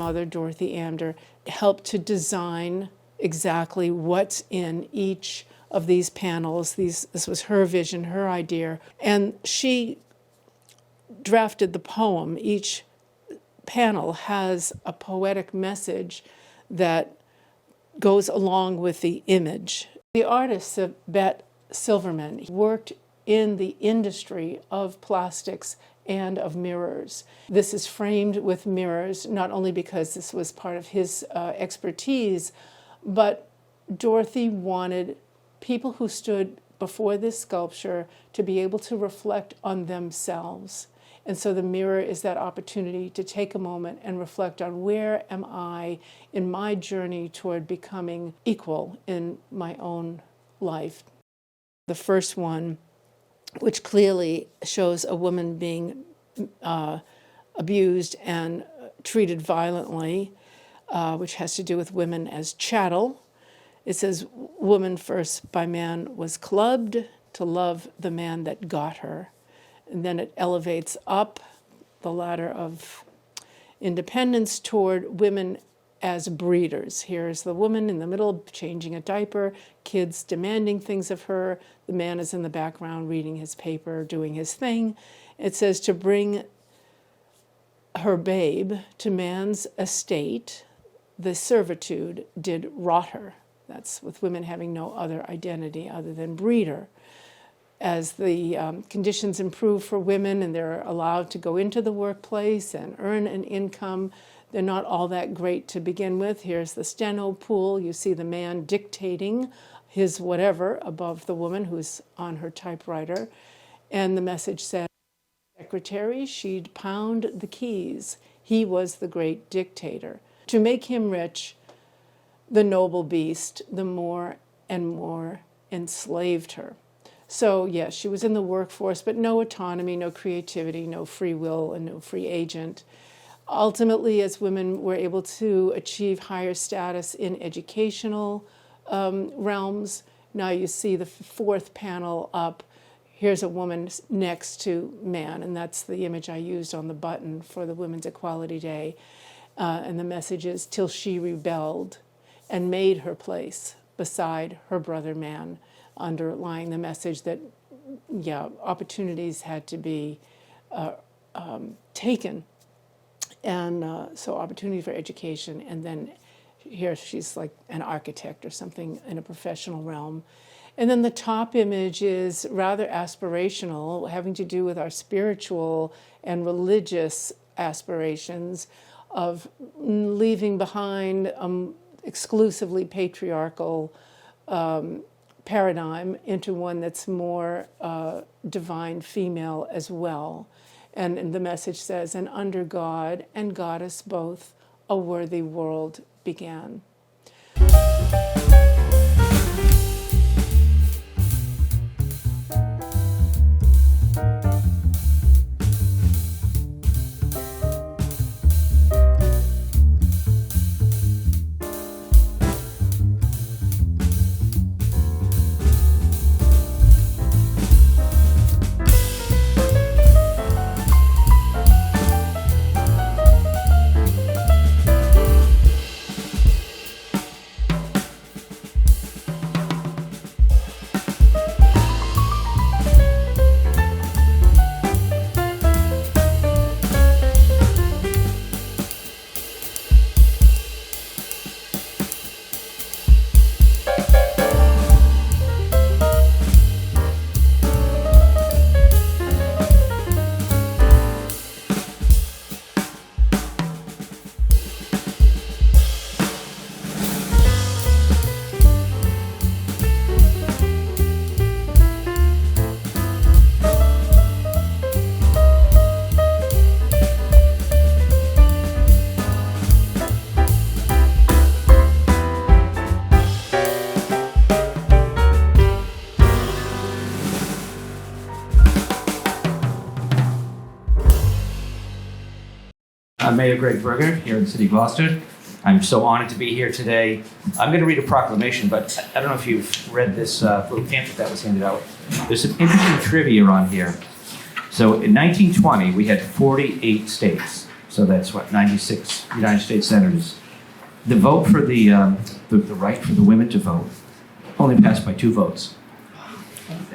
mother, Dorothy Amder, helped to design exactly what's in each of these panels. This was her vision, her idea, and she drafted the poem. Each panel has a poetic message that goes along with the image. The artist, Bet Silverman, worked in the industry of plastics and of mirrors. This is framed with mirrors, not only because this was part of his expertise, but Dorothy wanted people who stood before this sculpture to be able to reflect on themselves. And so the mirror is that opportunity to take a moment and reflect on where am I in my journey toward becoming equal in my own life. The first one, which clearly shows a woman being abused and treated violently, which has to do with women as chattel. It says, woman first by man was clubbed to love the man that got her. And then it elevates up the ladder of independence toward women as breeders. Here's the woman in the middle changing a diaper, kids demanding things of her. The man is in the background reading his paper, doing his thing. It says to bring her babe to man's estate, the servitude did rot her. That's with women having no other identity other than breeder. As the conditions improve for women and they're allowed to go into the workplace and earn an income, they're not all that great to begin with. Here's the steno pool. You see the man dictating his whatever above the woman who's on her typewriter. And the message said, secretary, she'd pound the keys. He was the great dictator. To make him rich, the noble beast, the more and more enslaved her. So yes, she was in the workforce, but no autonomy, no creativity, no free will, and no free agent. Ultimately, as women were able to achieve higher status in educational realms, now you see the fourth panel up. Here's a woman next to man, and that's the image I used on the button for the Women's Equality Day. And the message is, till she rebelled and made her place beside her brother man, underlying the message that, yeah, opportunities had to be taken. And so opportunity for education, and then here she's like an architect or something in a professional realm. And then the top image is rather aspirational, having to do with our spiritual and religious aspirations of leaving behind exclusively patriarchal paradigm into one that's more divine female as well. And the message says, and under God and goddess both, a worthy world began. I'm Mayor Greg Berger here in the city of Gloucester. I'm so honored to be here today. I'm going to read a proclamation, but I don't know if you've read this little pamphlet that was handed out. There's some interesting trivia on here. So in 1920, we had 48 states. So that's what, 96 United States senators. The vote for the right for the women to vote only passed by 2 votes.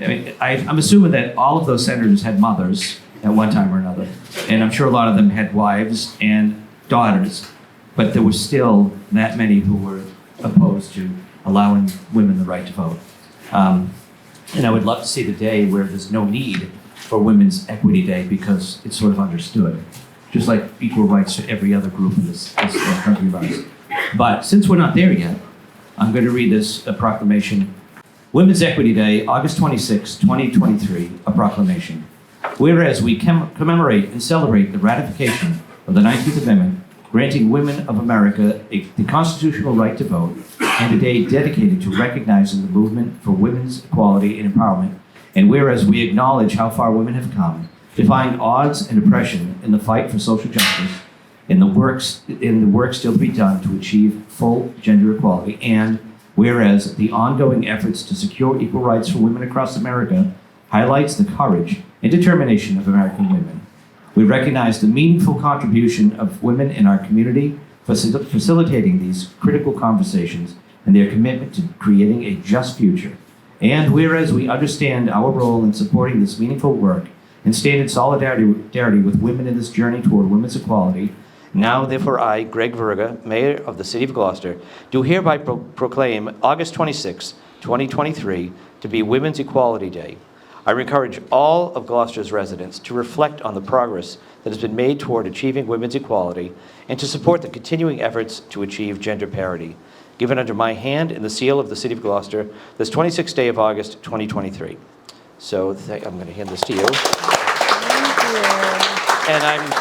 I mean, I'm assuming that all of those senators had mothers at one time or another, and I'm sure a lot of them had wives and daughters, but there were still that many who were opposed to allowing women the right to vote. And I would love to see the day where there's no need for Women's Equity Day because it's sort of understood, just like equal rights to every other group in this country of ours. But since we're not there yet, I'm going to read this proclamation. Women's Equity Day, August 26, 2023, a proclamation. Whereas we commemorate and celebrate the ratification of the 19th Amendment, granting women of America the constitutional right to vote, and a day dedicated to recognizing the movement for women's equality and empowerment. And whereas we acknowledge how far women have come, defying odds and oppression in the fight for social justice, in the work still to be done to achieve full gender equality, and whereas the ongoing efforts to secure equal rights for women across America highlights the courage and determination of American women. We recognize the meaningful contribution of women in our community, facilitating these critical conversations and their commitment to creating a just future. And whereas we understand our role in supporting this meaningful work and stand in solidarity with women in this journey toward women's equality, now therefore I, Greg Verga, Mayor of the City of Gloucester, do hereby proclaim August 26, 2023 to be Women's Equality Day. I encourage all of Gloucester's residents to reflect on the progress that has been made toward achieving women's equality and to support the continuing efforts to achieve gender parity. Given under my hand and the seal of the City of Gloucester, this 26th day of August, 2023. So I'm going to hand this to you. Thank you.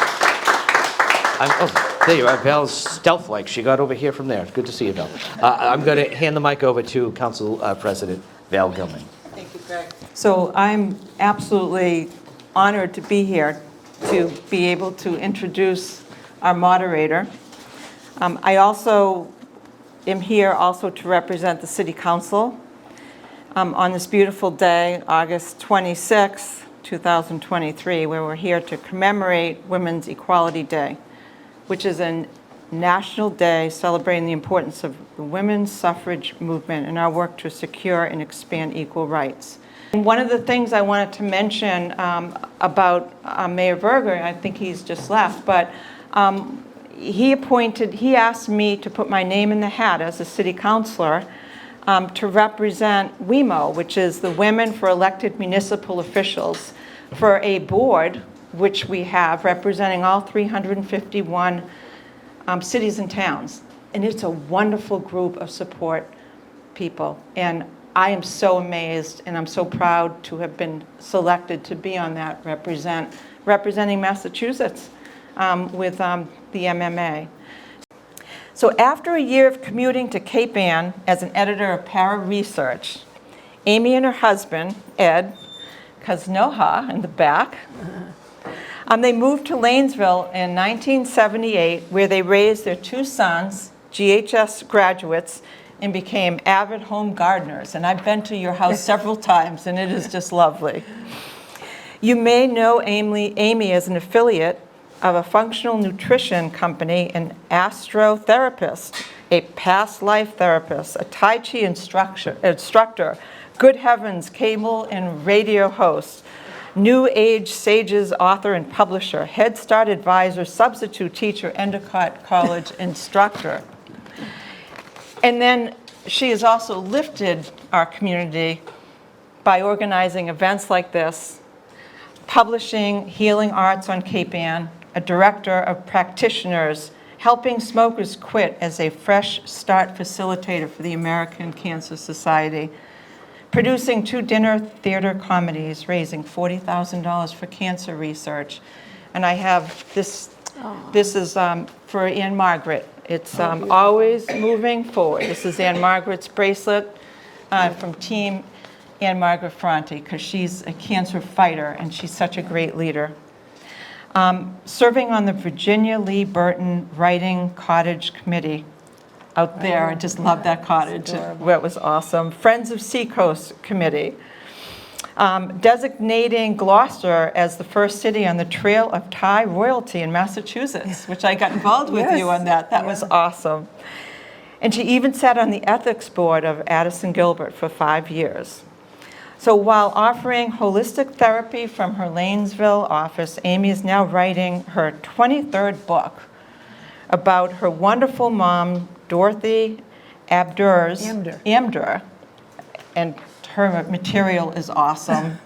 And oh, there you are. Val's stealth-like. She got over here from there. Good to see you, Val. I'm going to hand the mic over to Council President Val Gilman. Thank you, Greg. So I'm absolutely honored to be here to be able to introduce our moderator. I also am here also to represent the City Council on this beautiful day, August 26, 2023, where we're here to commemorate Women's Equality Day, which is a national day celebrating the importance of the women's suffrage movement and our work to secure and expand equal rights. And one of the things I wanted to mention about Mayor Verga, I think he's just left, but he asked me to put my name in the hat as a city councilor to represent WEMO, which is the Women for Elected Municipal Officials, for a board which we have representing all 351 cities and towns. And it's a wonderful group of support people. And I am so amazed and I'm so proud to have been selected to be on that representing Massachusetts with the MMA. So after a year of commuting to Cape Ann as an editor of Para Research, Amy and her husband, Ed Kaznoha in the back, they moved to Lanesville in 1978, where they raised their 2 sons, GHS graduates, and became avid home gardeners. And I've been to your house several times, and it is just lovely. You may know Amy as an affiliate of a functional nutrition company, an astrotherapist, a past life therapist, a Tai Chi instructor, Good Heavens cable and radio host, New Age Sages author and publisher, Head Start advisor, substitute teacher, Endicott College instructor. And then she has also lifted our community by organizing events like this, publishing Healing Arts on Cape Ann, a director of practitioners, helping smokers quit as a fresh start facilitator for the American Cancer Society, producing 2 dinner theater comedies, raising $40,000 for cancer research. And I have this is for Anne Margaret. It's always moving forward. This is Anne Margaret's bracelet from Team Anne Margaret Franti, because she's a cancer fighter and she's such a great leader. Serving on the Virginia Lee Burton Writing Cottage Committee out there. I just love that cottage. It was awesome. Friends of Seacoast Committee. designating Gloucester as the first city on the Trail of Thai Royalty in Massachusetts, which I got involved with you on that. That was awesome. And she even sat on the ethics board of Addison Gilbert for 5 years. So while offering holistic therapy from her Lanesville office, Amy is now writing her 23rd book about her wonderful mom, Dorothy Amdur, and her material is awesome,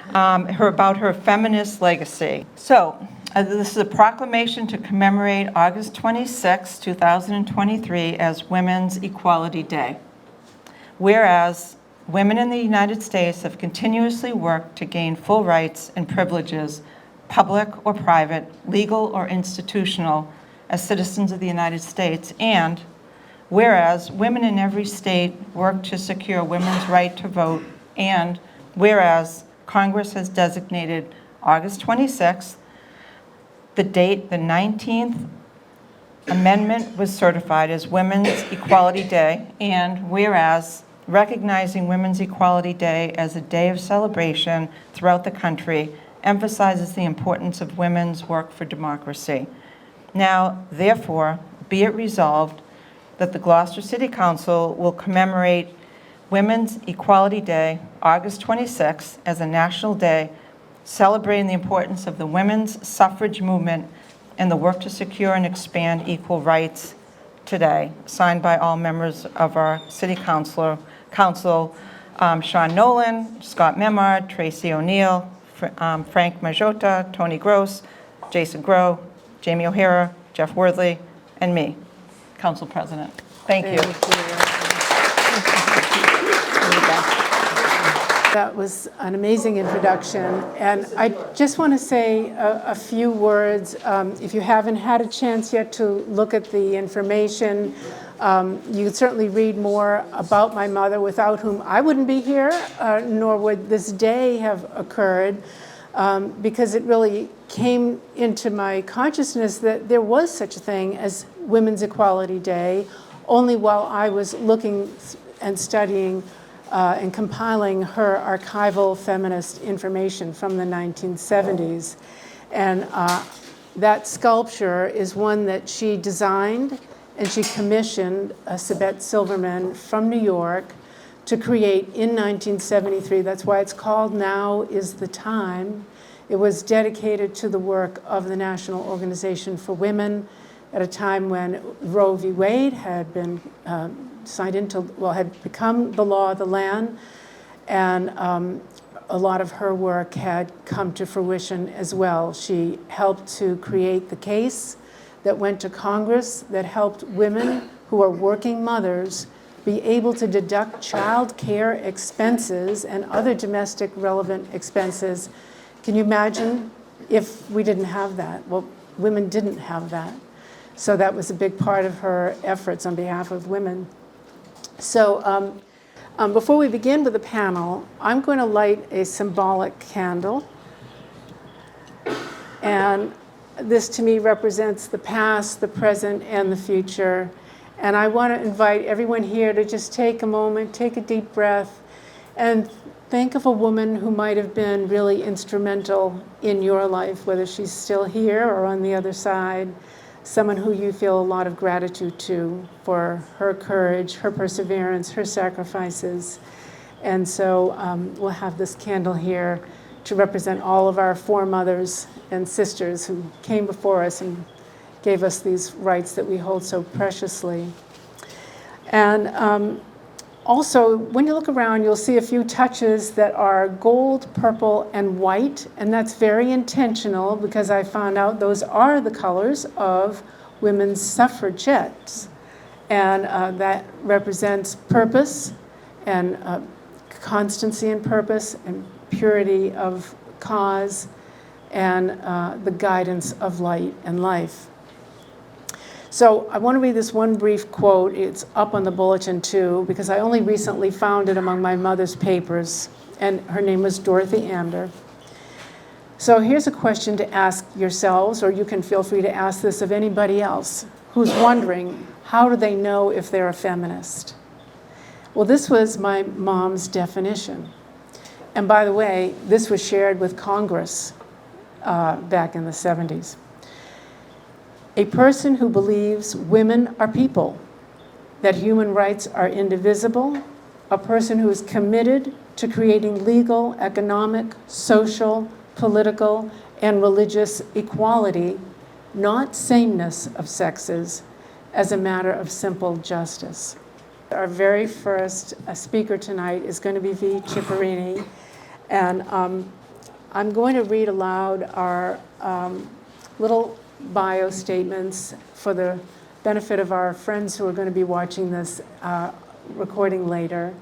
about her feminist legacy. So this is a proclamation to commemorate August 26, 2023 as Women's Equality Day. Whereas women in the United States have continuously worked to gain full rights and privileges, public or private, legal or institutional, as citizens of the United States, and whereas women in every state work to secure women's right to vote, and whereas Congress has designated August 26th, the date the 19th Amendment was certified as Women's Equality Day, and whereas recognizing Women's Equality Day as a day of celebration throughout the country emphasizes the importance of women's work for democracy. Now, therefore, be it resolved that the Gloucester City Council will commemorate Women's Equality Day, August 26th, as a national day, celebrating the importance of the women's suffrage movement and the work to secure and expand equal rights today. Signed by all members of our City Council, Sean Nolan, Scott Memard, Tracy O'Neill, Frank Majota, Tony Gross, Jason Groh, Jamie O'Hara, Jeff Worthley, and me, Council President. Thank you. That was an amazing introduction, and I just want to say a few words. If you haven't had a chance yet to look at the information, you can certainly read more about my mother, without whom I wouldn't be here, nor would this day have occurred, because it really came into my consciousness that there was such a thing as Women's Equality Day, only while I was looking and studying and compiling her archival feminist information from the 1970s. And that sculpture is one that she designed, and she commissioned Sibette Silverman from New York to create in 1973. That's why it's called Now is the Time. It was dedicated to the work of the National Organization for Women at a time when Roe v. Wade had been signed into, well, had become the law of the land, and a lot of her work had come to fruition as well. She helped to create the case that went to Congress that helped women who are working mothers be able to deduct child care expenses and other domestic relevant expenses. Can you imagine if we didn't have that? Well, women didn't have that. So that was a big part of her efforts on behalf of women. So before we begin with the panel, I'm going to light a symbolic candle. And this to me represents the past, the present, and the future. And I want to invite everyone here to just take a moment, take a deep breath, and think of a woman who might have been really instrumental in your life, whether she's still here or on the other side, someone who you feel a lot of gratitude to for her courage, her perseverance, her sacrifices. And so we'll have this candle here to represent all of our foremothers and sisters who came before us and gave us these rights that we hold so preciously. And also, when you look around, you'll see a few touches that are gold, purple, and white, and that's very intentional because I found out those are the colors of women's suffragettes. And that represents purpose and constancy in purpose and purity of cause and the guidance of light and life. So I want to read this one brief quote. It's up on the bulletin too, because I only recently found it among my mother's papers, and her name was Dorothy Amdur. So here's a question to ask yourselves, or you can feel free to ask this of anybody else who's wondering, how do they know if they're a feminist? Well, this was my mom's definition. And by the way, this was shared with Congress back in the 70s. A person who believes women are people, that human rights are indivisible, a person who is committed to creating legal, economic, social, political, and religious equality, not sameness of sexes, as a matter of simple justice. Our very first speaker tonight is going to be V. Ciporini, and I'm going to read aloud our little bio statements for the benefit of our friends who are going to be watching this recording later.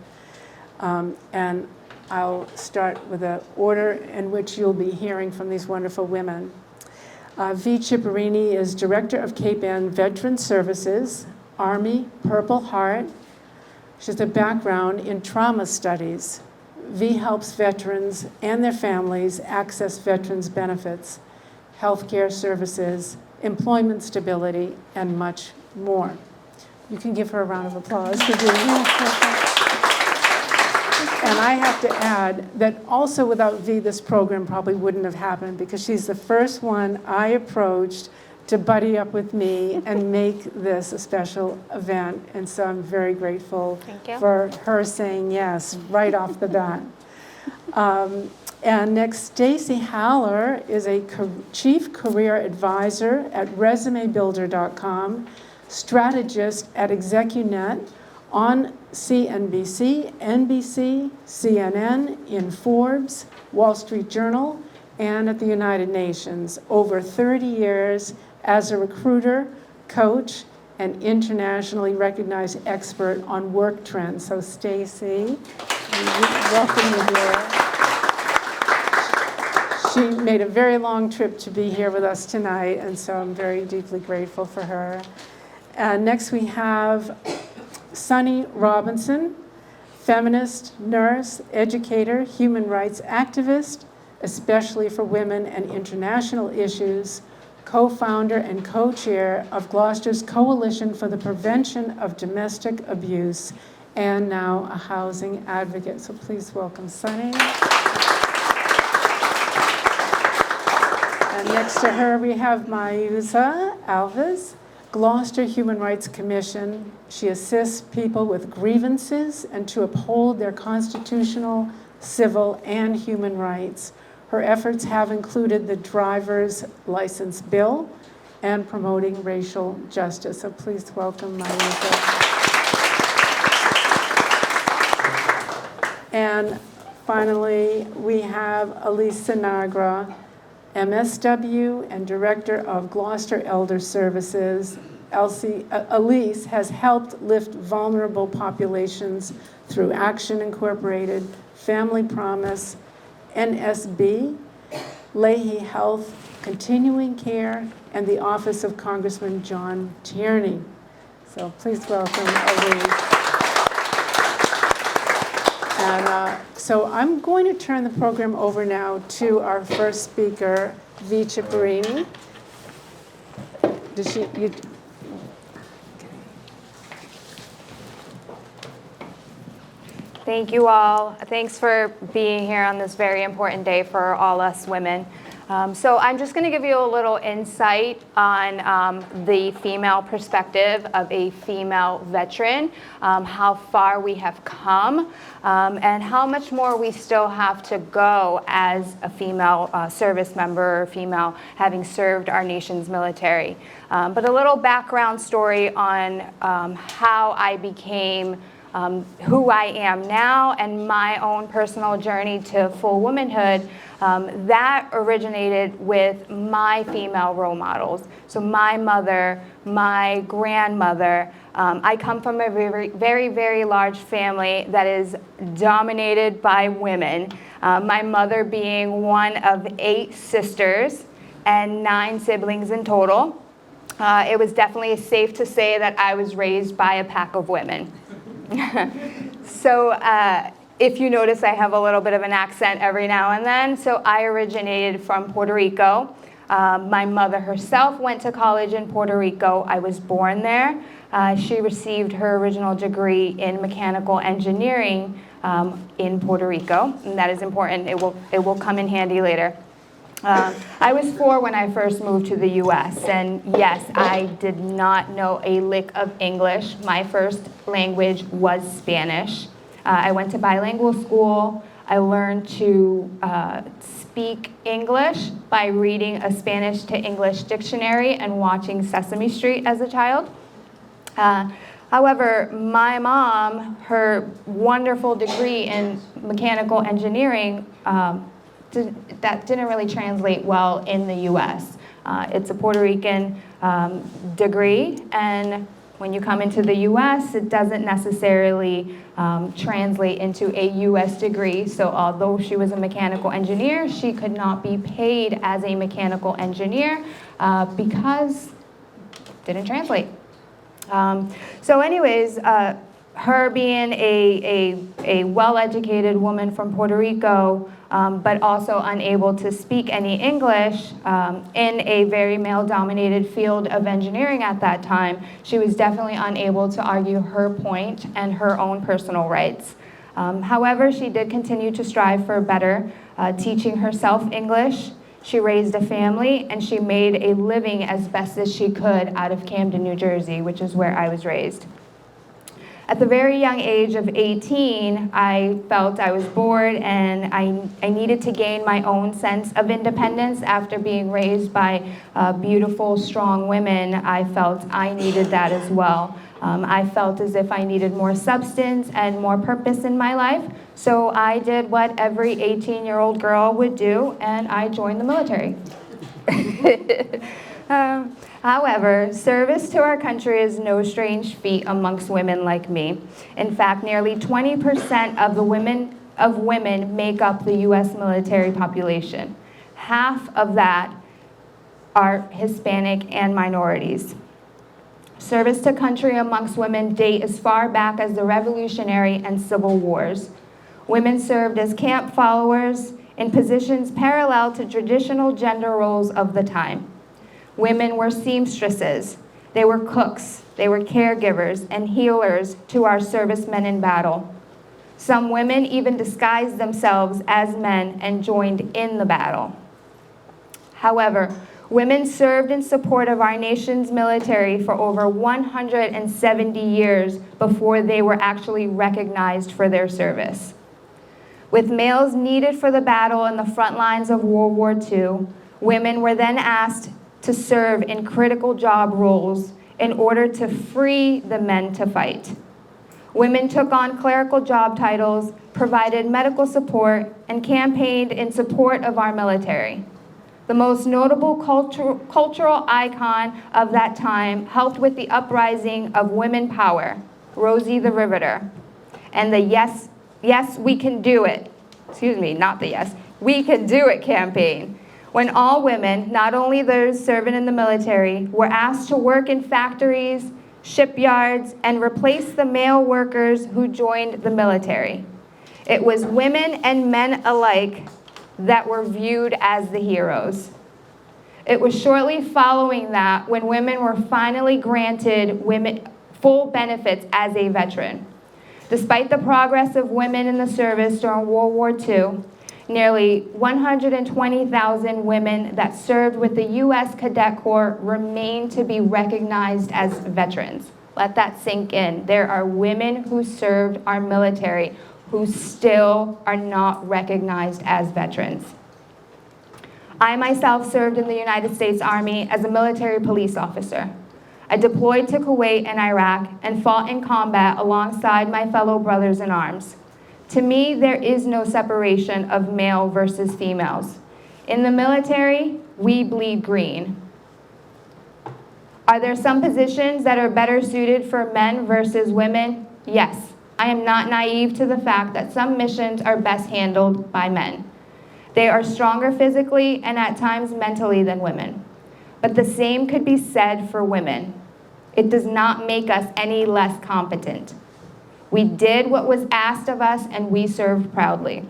And I'll start with the order in which you'll be hearing from these wonderful women. V. Ciporini is Director of Cape Ann Veteran Services, Army, Purple Heart. She has a background in trauma studies. V helps veterans and their families access veterans' benefits, healthcare services, employment stability, and much more. You can give her a round of applause for doing that. And I have to add that also without V, this program probably wouldn't have happened, because she's the first one I approached to buddy up with me and make this a special event. And so I'm very grateful for her saying yes right off the bat. And next, Stacy Haller is a Chief Career Advisor at ResumeBuilder.com, strategist at ExecuNet, on CNBC, NBC, CNN, in Forbes, Wall Street Journal, and at the United Nations. Over 30 years as a recruiter, coach, and internationally recognized expert on work trends. So Stacy, welcome you here. She made a very long trip to be here with us tonight, and so I'm very deeply grateful for her. Next we have Sunny Robinson, feminist, nurse, educator, human rights activist, especially for women and international issues, co-founder and co-chair of Gloucester's Coalition for the Prevention of Domestic Abuse, and now a housing advocate. So please welcome Sunny. And next to her we have Mayuza Alves, Gloucester Human Rights Commission. She assists people with grievances and to uphold their constitutional, civil, and human rights. Her efforts have included the driver's license bill and promoting racial justice. So please welcome Mayuza. And finally, we have Elise Sinagra, MSW and Director of Gloucester Elder Services. Elise has helped lift vulnerable populations through Action Incorporated, Family Promise, NSB, Leahy Health, Continuing Care, and the Office of Congressman John Tierney. So please welcome Elise. And so I'm going to turn the program over now to our first speaker, V. Ciporini. Does she? Thank you all. Thanks for being here on this very important day for all us women. So I'm just going to give you a little insight on the female perspective of a female veteran, how far we have come, and how much more we still have to go as a female service member or female having served our nation's military. But a little background story on how I became who I am now and my own personal journey to full womanhood. That originated with my female role models. So my mother, my grandmother. I come from a very, very, very large family that is dominated by women. My mother being one of 8 sisters and 9 siblings in total. It was definitely safe to say that I was raised by a pack of women. So if you notice, I have a little bit of an accent every now and then. So I originated from Puerto Rico. My mother herself went to college in Puerto Rico. I was born there. She received her original degree in mechanical engineering in Puerto Rico, and that is important. It will come in handy later. I was 4 when I first moved to the U.S., and yes, I did not know a lick of English. My first language was Spanish. I went to bilingual school. I learned to speak English by reading a Spanish to English dictionary and watching Sesame Street as a child. However, my mom, her wonderful degree in mechanical engineering, that didn't really translate well in the U.S. It's a Puerto Rican degree, and when you come into the U.S., it doesn't necessarily translate into a U.S. degree. So although she was a mechanical engineer, she could not be paid as a mechanical engineer because it didn't translate. So anyways, her being a well-educated woman from Puerto Rico, but also unable to speak any English in a very male-dominated field of engineering at that time, she was definitely unable to argue her point and her own personal rights. However, she did continue to strive for better, teaching herself English. She raised a family, and she made a living as best as she could out of Camden, New Jersey, which is where I was raised. At the very young age of 18, I felt I was bored and I needed to gain my own sense of independence. After being raised by beautiful, strong women, I felt I needed that as well. I felt as if I needed more substance and more purpose in my life. So I did what every 18-year-old girl would do, and I joined the military. However, service to our country is no strange feat amongst women like me. In fact, nearly 20% of women make up the U.S. military population. Half of that are Hispanic and minorities. Service to country amongst women date as far back as the Revolutionary and Civil Wars. Women served as camp followers in positions parallel to traditional gender roles of the time. Women were seamstresses, they were cooks, they were caregivers and healers to our servicemen in battle. Some women even disguised themselves as men and joined in the battle. However, women served in support of our nation's military for over 170 years before they were actually recognized for their service. With males needed for the battle in the front lines of World War II, women were then asked to serve in critical job roles in order to free the men to fight. Women took on clerical job titles, provided medical support, and campaigned in support of our military. The most notable cultural icon of that time helped with the uprising of women power, Rosie the Riveter, and the yes, we can do it, we can do it campaign, when all women, not only those serving in the military, were asked to work in factories, shipyards, and replace the male workers who joined the military. It was women and men alike that were viewed as the heroes. It was shortly following that when women were finally granted full benefits as a veteran. Despite the progress of women in the service during World War II, nearly 120,000 women that served with the U.S. Cadet Corps remain to be recognized as veterans. Let that sink in. There are women who served our military who still are not recognized as veterans. I myself served in the United States Army as a military police officer. I deployed to Kuwait and Iraq and fought in combat alongside my fellow brothers in arms. To me, there is no separation of male versus females. In the military, we bleed green. Are there some positions that are better suited for men versus women? Yes. I am not naive to the fact that some missions are best handled by men. They are stronger physically and at times mentally than women. But the same could be said for women. It does not make us any less competent. We did what was asked of us and we served proudly.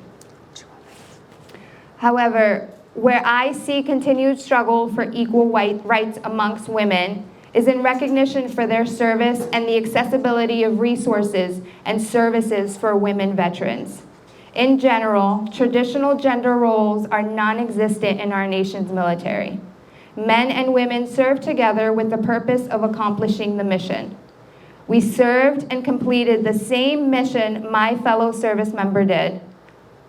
However, where I see continued struggle for equal rights amongst women is in recognition for their service and the accessibility of resources and services for women veterans. In general, traditional gender roles are non-existent in our nation's military. Men and women serve together with the purpose of accomplishing the mission. We served and completed the same mission my fellow service member did.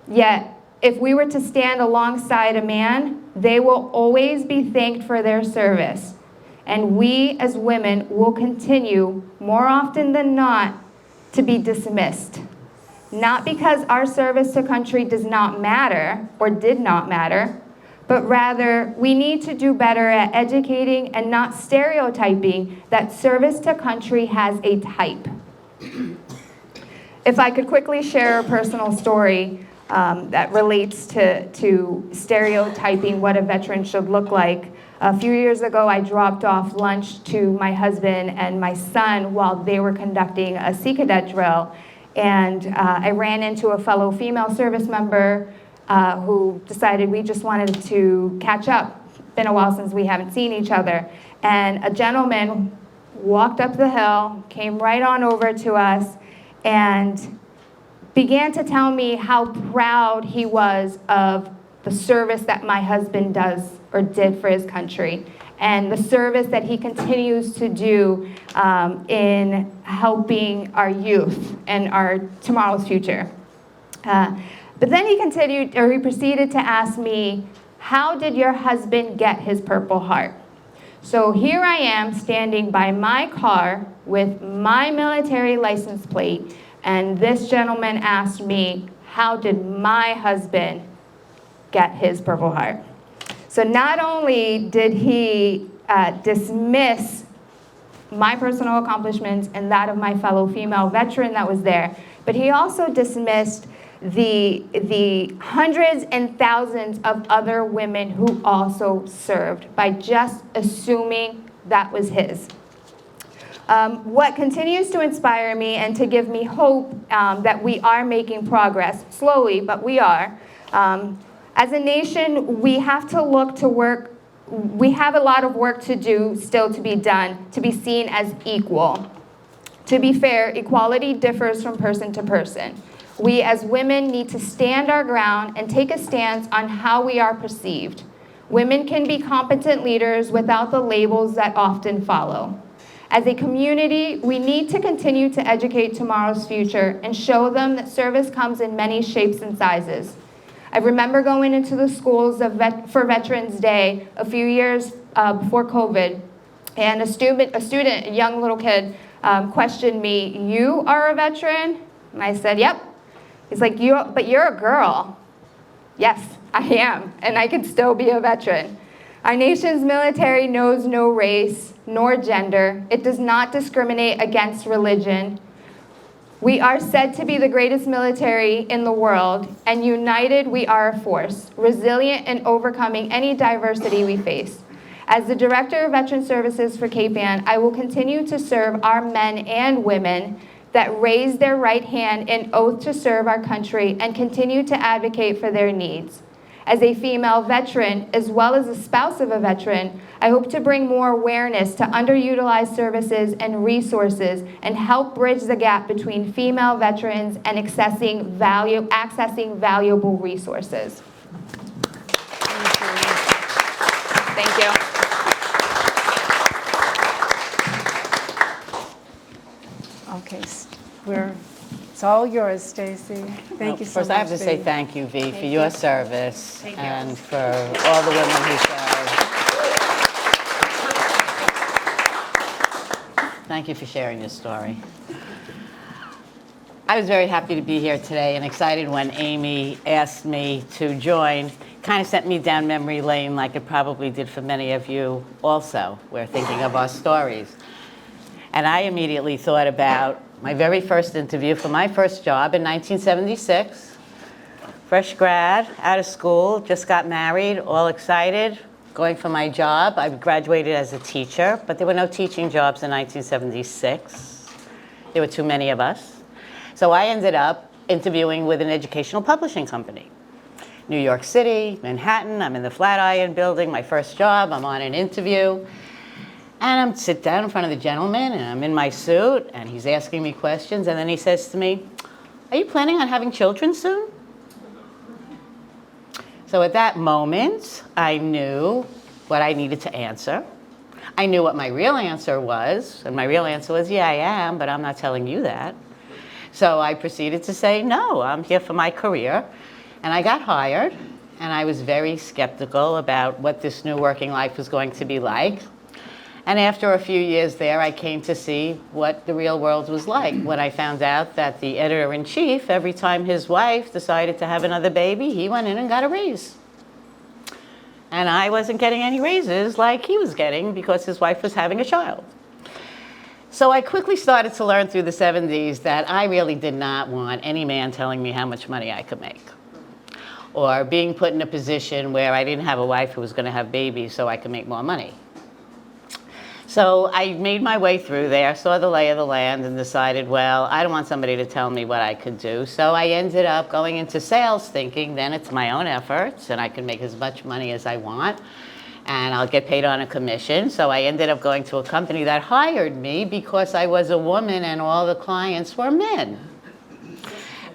Yet, if we were to stand alongside a man, they will always be thanked for their service. And we as women will continue, more often than not, to be dismissed. Not because our service to country does not matter or did not matter, but rather we need to do better at educating and not stereotyping that service to country has a type. If I could quickly share a personal story that relates to stereotyping what a veteran should look like. A few years ago, I dropped off lunch to my husband and my son while they were conducting a Sea Cadet drill. And I ran into a fellow female service member who decided we just wanted to catch up. Been a while since we haven't seen each other. And a gentleman walked up the hill, came right on over to us, and began to tell me how proud he was of the service that my husband does or did for his country, and the service that he continues to do in helping our youth and our tomorrow's future. But then he proceeded to ask me, how did your husband get his Purple Heart? So here I am standing by my car with my military license plate, and this gentleman asked me, how did my husband get his Purple Heart? So not only did he dismiss my personal accomplishments and that of my fellow female veteran that was there, but he also dismissed the hundreds and thousands of other women who also served by just assuming that was his. What continues to inspire me and to give me hope that we are making progress, slowly, but we are. As a nation, we have to look to work. We have a lot of work to do, still to be done, to be seen as equal. To be fair, equality differs from person to person. We as women need to stand our ground and take a stance on how we are perceived. Women can be competent leaders without the labels that often follow. As a community, we need to continue to educate tomorrow's future and show them that service comes in many shapes and sizes. I remember going into the schools for Veterans Day a few years before COVID, and a student, a young little kid, questioned me, "You are a veteran?" And I said, "Yep." He's like, "But you're a girl." Yes, I am, and I can still be a veteran. Our nation's military knows no race nor gender. It does not discriminate against religion. We are said to be the greatest military in the world, and united we are a force, resilient in overcoming any diversity we face. As the Director of Veteran Services for Cape Ann, I will continue to serve our men and women that raise their right hand in oath to serve our country and continue to advocate for their needs. As a female veteran, as well as a spouse of a veteran, I hope to bring more awareness to underutilized services and resources and help bridge the gap between female veterans and accessing valuable resources. Thank you. Okay, it's all yours, Stacy. Thank you so much. First, I have to say thank you, Vi, for your service and for all the women who serve. Thank you for sharing your story. I was very happy to be here today and excited when Amy asked me to join. Kind of sent me down memory lane like it probably did for many of you also. We're thinking of our stories. And I immediately thought about my very first interview for my first job in 1976. Fresh grad, out of school, just got married, all excited, going for my job. I graduated as a teacher, but there were no teaching jobs in 1976. There were too many of us. So I ended up interviewing with an educational publishing company. New York City, Manhattan, I'm in the Flatiron building, my first job, I'm on an interview. And I'm sit down in front of the gentleman, and I'm in my suit, and he's asking me questions, and then he says to me, "Are you planning on having children soon?" So at that moment, I knew what I needed to answer. I knew what my real answer was, and my real answer was, "Yeah, I am, but I'm not telling you that." So I proceeded to say, "No, I'm here for my career." And I got hired, and I was very skeptical about what this new working life was going to be like. And after a few years there, I came to see what the real world was like when I found out that the editor-in-chief, every time his wife decided to have another baby, he went in and got a raise. And I wasn't getting any raises like he was getting because his wife was having a child. So I quickly started to learn through the 70s that I really did not want any man telling me how much money I could make, or being put in a position where I didn't have a wife who was going to have babies so I could make more money. So I made my way through there, saw the lay of the land, and decided, well, I don't want somebody to tell me what I could do. So I ended up going into sales thinking then it's my own efforts and I can make as much money as I want and I'll get paid on a commission. So I ended up going to a company that hired me because I was a woman and all the clients were men.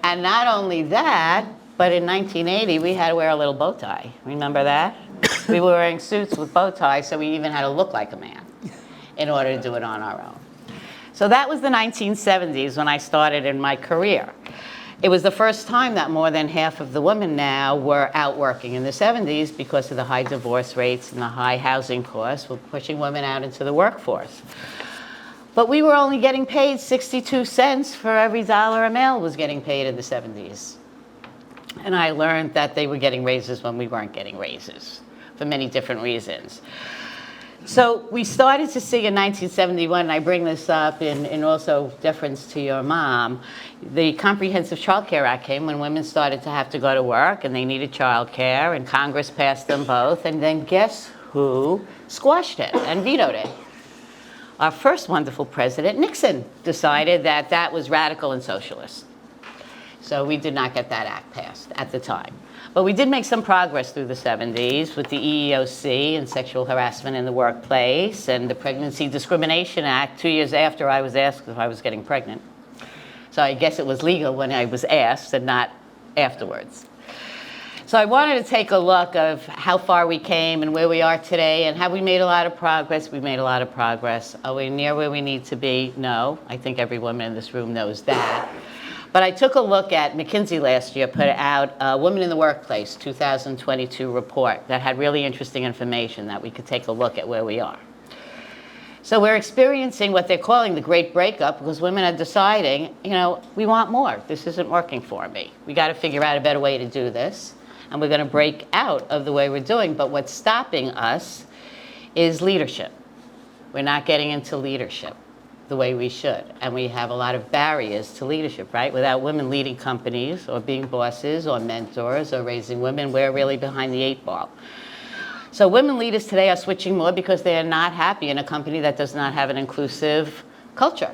And not only that, but in 1980, we had to wear a little bow tie. Remember that? We were wearing suits with bow ties, so we even had to look like a man in order to do it on our own. So that was the 1970s when I started in my career. It was the first time that more than half of the women now were out working. In the 70s, because of the high divorce rates and the high housing costs, were pushing women out into the workforce. But we were only getting paid 62 cents for every dollar a male was getting paid in the 70s. And I learned that they were getting raises when we weren't getting raises for many different reasons. So we started to see in 1971, and I bring this up in also deference to your mom, the Comprehensive Child Care Act came when women started to have to go to work and they needed child care, and Congress passed them both, and then guess who squashed it and vetoed it? Our first wonderful president, Nixon, decided that that was radical and socialist. So we did not get that act passed at the time. But we did make some progress through the 70s with the EEOC and sexual harassment in the workplace and the Pregnancy Discrimination Act 2 years after I was asked if I was getting pregnant. So I guess it was legal when I was asked and not afterwards. So I wanted to take a look of how far we came and where we are today, and have we made a lot of progress? We made a lot of progress. Are we near where we need to be? No. I think every woman in this room knows that. But I took a look at McKinsey last year, put out a Women in the Workplace 2022 report that had really interesting information that we could take a look at where we are. So we're experiencing what they're calling the great breakup because women are deciding, you know, we want more. This isn't working for me. We got to figure out a better way to do this. And we're going to break out of the way we're doing. But what's stopping us is leadership. We're not getting into leadership the way we should. And we have a lot of barriers to leadership, right? Without women leading companies or being bosses or mentors or raising women, we're really behind the 8 ball. So women leaders today are switching more because they are not happy in a company that does not have an inclusive culture.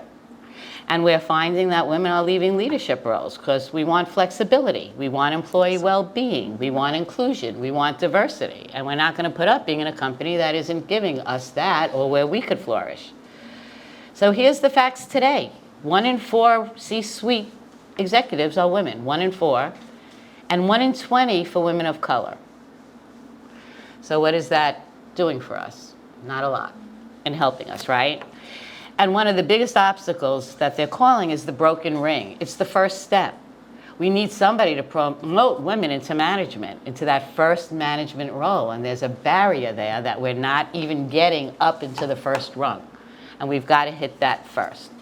And we're finding that women are leaving leadership roles because we want flexibility, we want employee well-being, we want inclusion, we want diversity. And we're not going to put up being in a company that isn't giving us that or where we could flourish. So here's the facts today. 1 in 4 C-suite executives are women, 1 in 4, and 1 in 20 for women of color. So what is that doing for us? Not a lot in helping us, right? And one of the biggest obstacles that they're calling is the broken ring. It's the first step. We need somebody to promote women into management, into that first management role. And there's a barrier there that we're not even getting up into the first rung. And we've got to hit that first.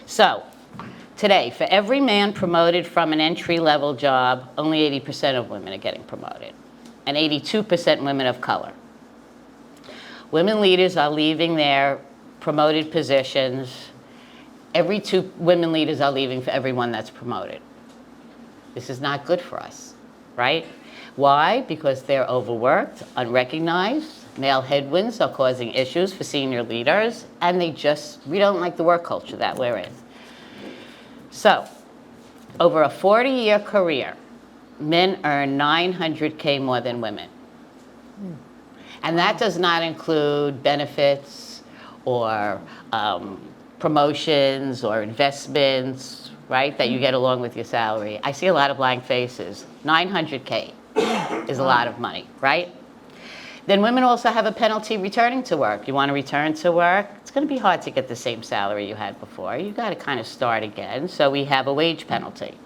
So today, for every man promoted from an entry-level job, only 80% of women are getting promoted, and 82% women of color. Women leaders are leaving their promoted positions. Every 2 women leaders are leaving for every one that's promoted. This is not good for us, right? Why? Because they're overworked, unrecognized. Male headwinds are causing issues for senior leaders, and we don't like the work culture that we're in. So, over a 40-year career, men earn $900K more than women. And that does not include benefits or promotions or investments, right, that you get along with your salary. I see a lot of blank faces. $900K is a lot of money, right? Then women also have a penalty returning to work. You want to return to work, it's going to be hard to get the same salary you had before. You got to kind of start again. So we have a wage penalty.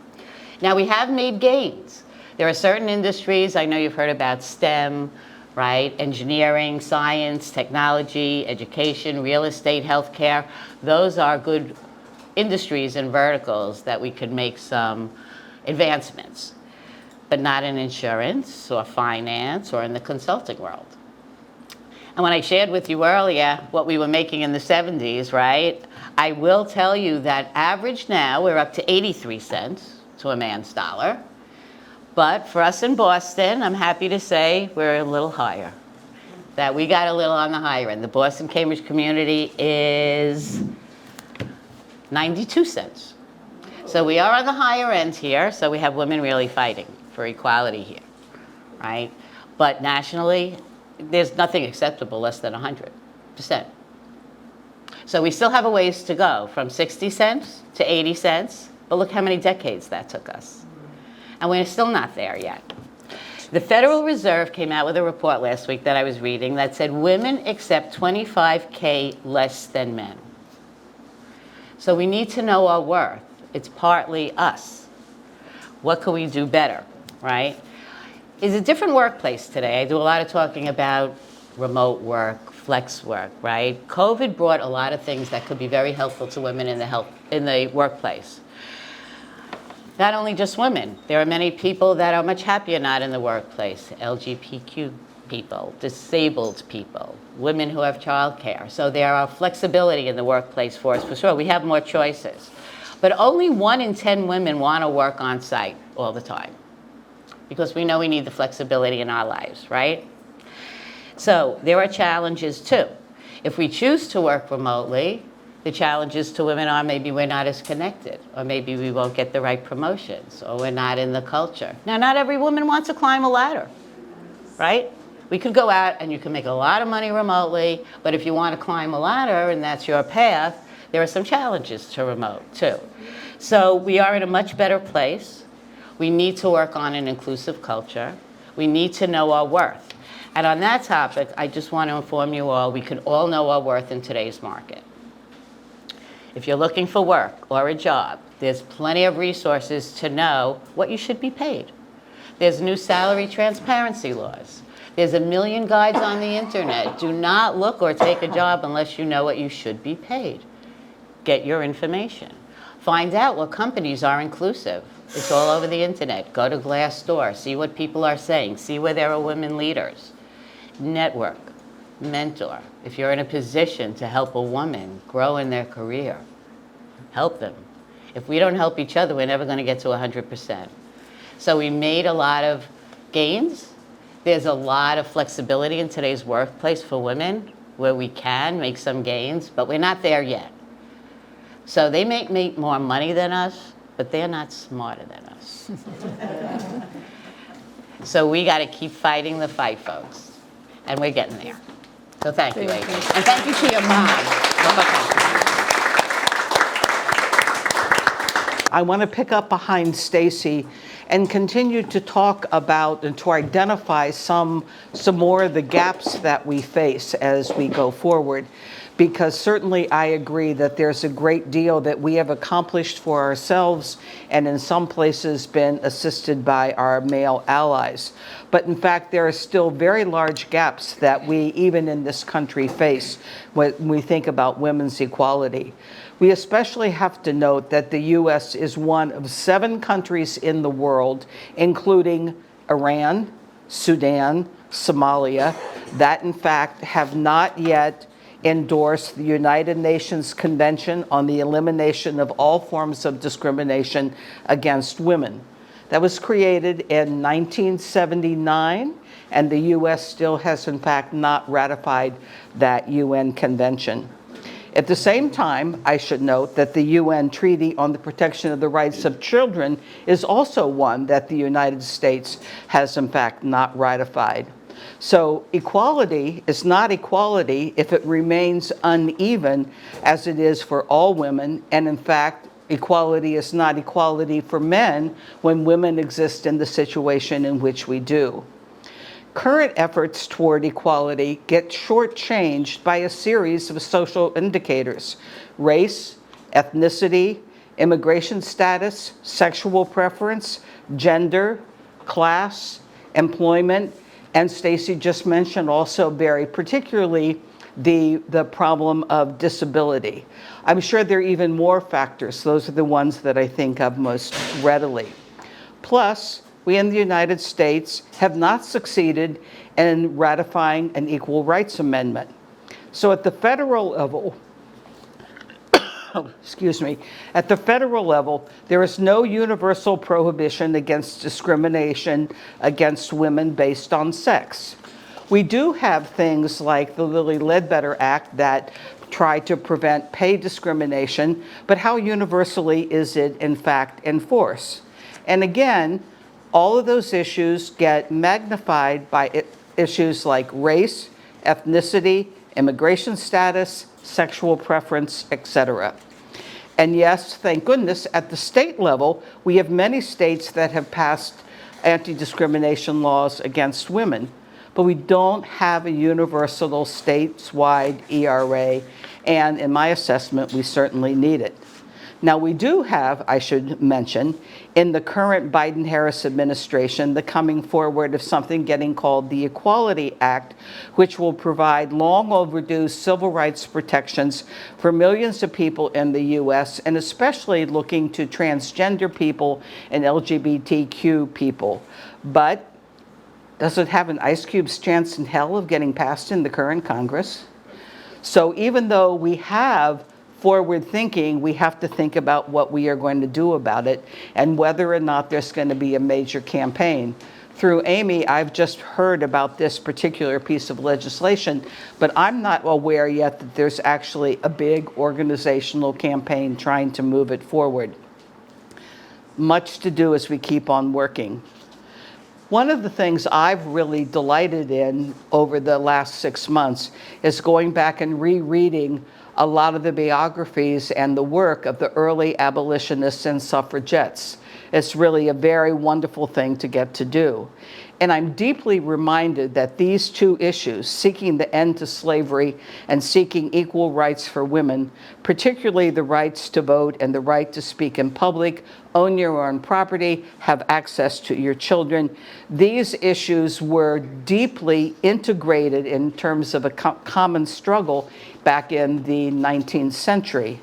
Now we have made gains. There are certain industries, I know you've heard about STEM, right? Engineering, science, technology, education, real estate, healthcare. Those are good industries and verticals that we could make some advancements, but not in insurance or finance or in the consulting world. And when I shared with you earlier what we were making in the 70s, right? I will tell you that average now, we're up to 83 cents to a man's dollar. But for us in Boston, I'm happy to say we're a little higher. That we got a little on the higher end. The Boston-Cambridge community is 92 cents. So we are on the higher end here, so we have women really fighting for equality here, right? But nationally, there's nothing acceptable less than 100%. So we still have a ways to go from 60 cents to 80 cents, but look how many decades that took us. And we're still not there yet. The Federal Reserve came out with a report last week that I was reading that said women accept $25K less than men. So we need to know our worth. It's partly us. What can we do better, right? It's a different workplace today. I do a lot of talking about remote work, flex work, right? COVID brought a lot of things that could be very helpful to women in the workplace. Not only just women. There are many people that are much happier not in the workplace. LGBTQ people, disabled people, women who have childcare. So there are flexibility in the workplace for us, for sure. We have more choices. But only 1 in 10 women want to work on site all the time, because we know we need the flexibility in our lives, right? So there are challenges too. If we choose to work remotely, the challenges to women are maybe we're not as connected, or maybe we won't get the right promotions, or we're not in the culture. Now, not every woman wants to climb a ladder, right? We could go out and you can make a lot of money remotely, but if you want to climb a ladder and that's your path, there are some challenges to remote too. So we are in a much better place. We need to work on an inclusive culture. We need to know our worth. And on that topic, I just want to inform you all, we can all know our worth in today's market. If you're looking for work or a job, there's plenty of resources to know what you should be paid. There's new salary transparency laws. There's a million guides on the internet. Do not look or take a job unless you know what you should be paid. Get your information. Find out what companies are inclusive. It's all over the internet. Go to Glassdoor, see what people are saying, see where there are women leaders. Network, mentor. If you're in a position to help a woman grow in their career, help them. If we don't help each other, we're never going to get to 100%. So we made a lot of gains. There's a lot of flexibility in today's workplace for women where we can make some gains, but we're not there yet. So they make more money than us, but they're not smarter than us. So we got to keep fighting the fight, folks. And we're getting there. So thank you, Amy. And thank you to your mom. I want to pick up behind Stacy and continue to talk about and to identify some more of the gaps that we face as we go forward. Because certainly I agree that there's a great deal that we have accomplished for ourselves and in some places been assisted by our male allies. But in fact, there are still very large gaps that we, even in this country, face when we think about women's equality. We especially have to note that the U.S. is one of 7 countries in the world, including Iran, Sudan, Somalia, that in fact have not yet endorsed the United Nations Convention on the Elimination of All Forms of Discrimination Against Women. That was created in 1979, and the U.S. still has in fact not ratified that UN convention. At the same time, I should note that the UN Treaty on the Protection of the Rights of Children is also one that the United States has in fact not ratified. So equality is not equality if it remains uneven as it is for all women, and in fact, equality is not equality for men when women exist in the situation in which we do. Current efforts toward equality get shortchanged by a series of social indicators: race, ethnicity, immigration status, sexual preference, gender, class, employment, and Stacy just mentioned also, Barry, particularly the problem of disability. I'm sure there are even more factors. Those are the ones that I think of most readily. Plus, we in the United States have not succeeded in ratifying an Equal Rights Amendment. So at the federal level, excuse me, at the federal level, there is no universal prohibition against discrimination against women based on sex. We do have things like the Lilly Ledbetter Act that try to prevent pay discrimination, but how universally is it in fact enforced? And again, all of those issues get magnified by issues like race, ethnicity, immigration status, sexual preference, etc. And yes, thank goodness, at the state level, we have many states that have passed anti-discrimination laws against women, but we don't have a universal statewide ERA, and in my assessment, we certainly need it. Now, we do have, I should mention, in the current Biden-Harris administration, the coming forward of something getting called the Equality Act, which will provide long overdue civil rights protections for millions of people in the U.S., and especially looking to transgender people and LGBTQ people. But does it have an ice cube's chance in hell of getting passed in the current Congress? So even though we have forward thinking, we have to think about what we are going to do about it and whether or not there's going to be a major campaign. Through Amy, I've just heard about this particular piece of legislation, but I'm not aware yet that there's actually a big organizational campaign trying to move it forward. Much to do as we keep on working. One of the things I've really delighted in over the last 6 months is going back and rereading a lot of the biographies and the work of the early abolitionists and suffragettes. It's really a very wonderful thing to get to do. And I'm deeply reminded that these two issues, seeking the end to slavery and seeking equal rights for women, particularly the rights to vote and the right to speak in public, own your own property, have access to your children, these issues were deeply integrated in terms of a common struggle back in the 19th century.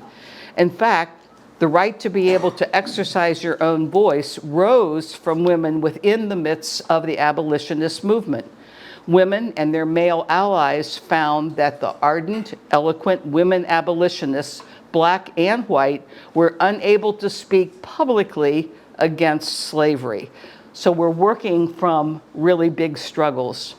In fact, the right to be able to exercise your own voice rose from women within the midst of the abolitionist movement. Women and their male allies found that the ardent, eloquent women abolitionists, black and white, were unable to speak publicly against slavery. So we're working from really big struggles.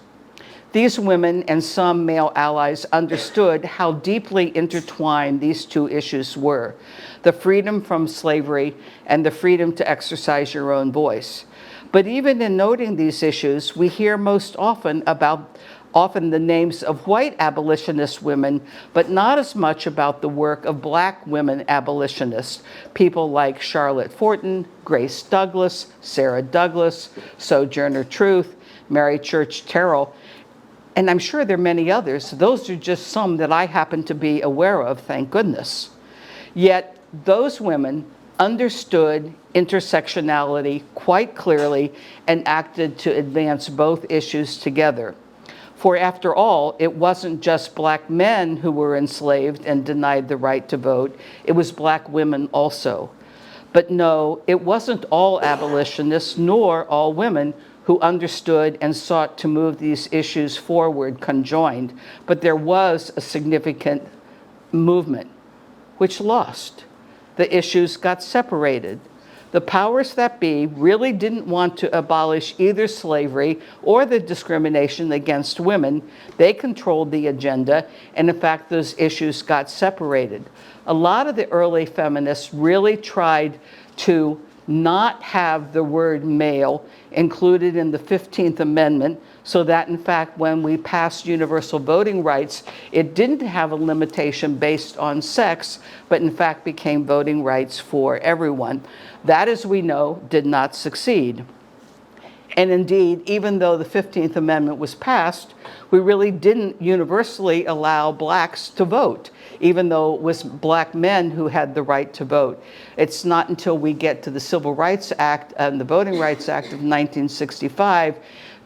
These women and some male allies understood how deeply intertwined these two issues were: the freedom from slavery and the freedom to exercise your own voice. But even in noting these issues, we hear most often the names of white abolitionist women, but not as much about the work of black women abolitionists, people like Charlotte Forten, Grace Douglas, Sarah Douglas, Sojourner Truth, Mary Church Terrell, and I'm sure there are many others. Those are just some that I happen to be aware of, thank goodness. Yet those women understood intersectionality quite clearly and acted to advance both issues together. For after all, it wasn't just black men who were enslaved and denied the right to vote, it was black women also. But no, it wasn't all abolitionists nor all women who understood and sought to move these issues forward conjoined, but there was a significant movement which lost. The issues got separated. The powers that be really didn't want to abolish either slavery or the discrimination against women. They controlled the agenda, and in fact, those issues got separated. A lot of the early feminists really tried to not have the word male included in the 15th Amendment, so that in fact when we passed universal voting rights, it didn't have a limitation based on sex, but in fact became voting rights for everyone. That, as we know, did not succeed. And indeed, even though the 15th Amendment was passed, we really didn't universally allow blacks to vote, even though it was black men who had the right to vote. It's not until we get to the Civil Rights Act and the Voting Rights Act of 1965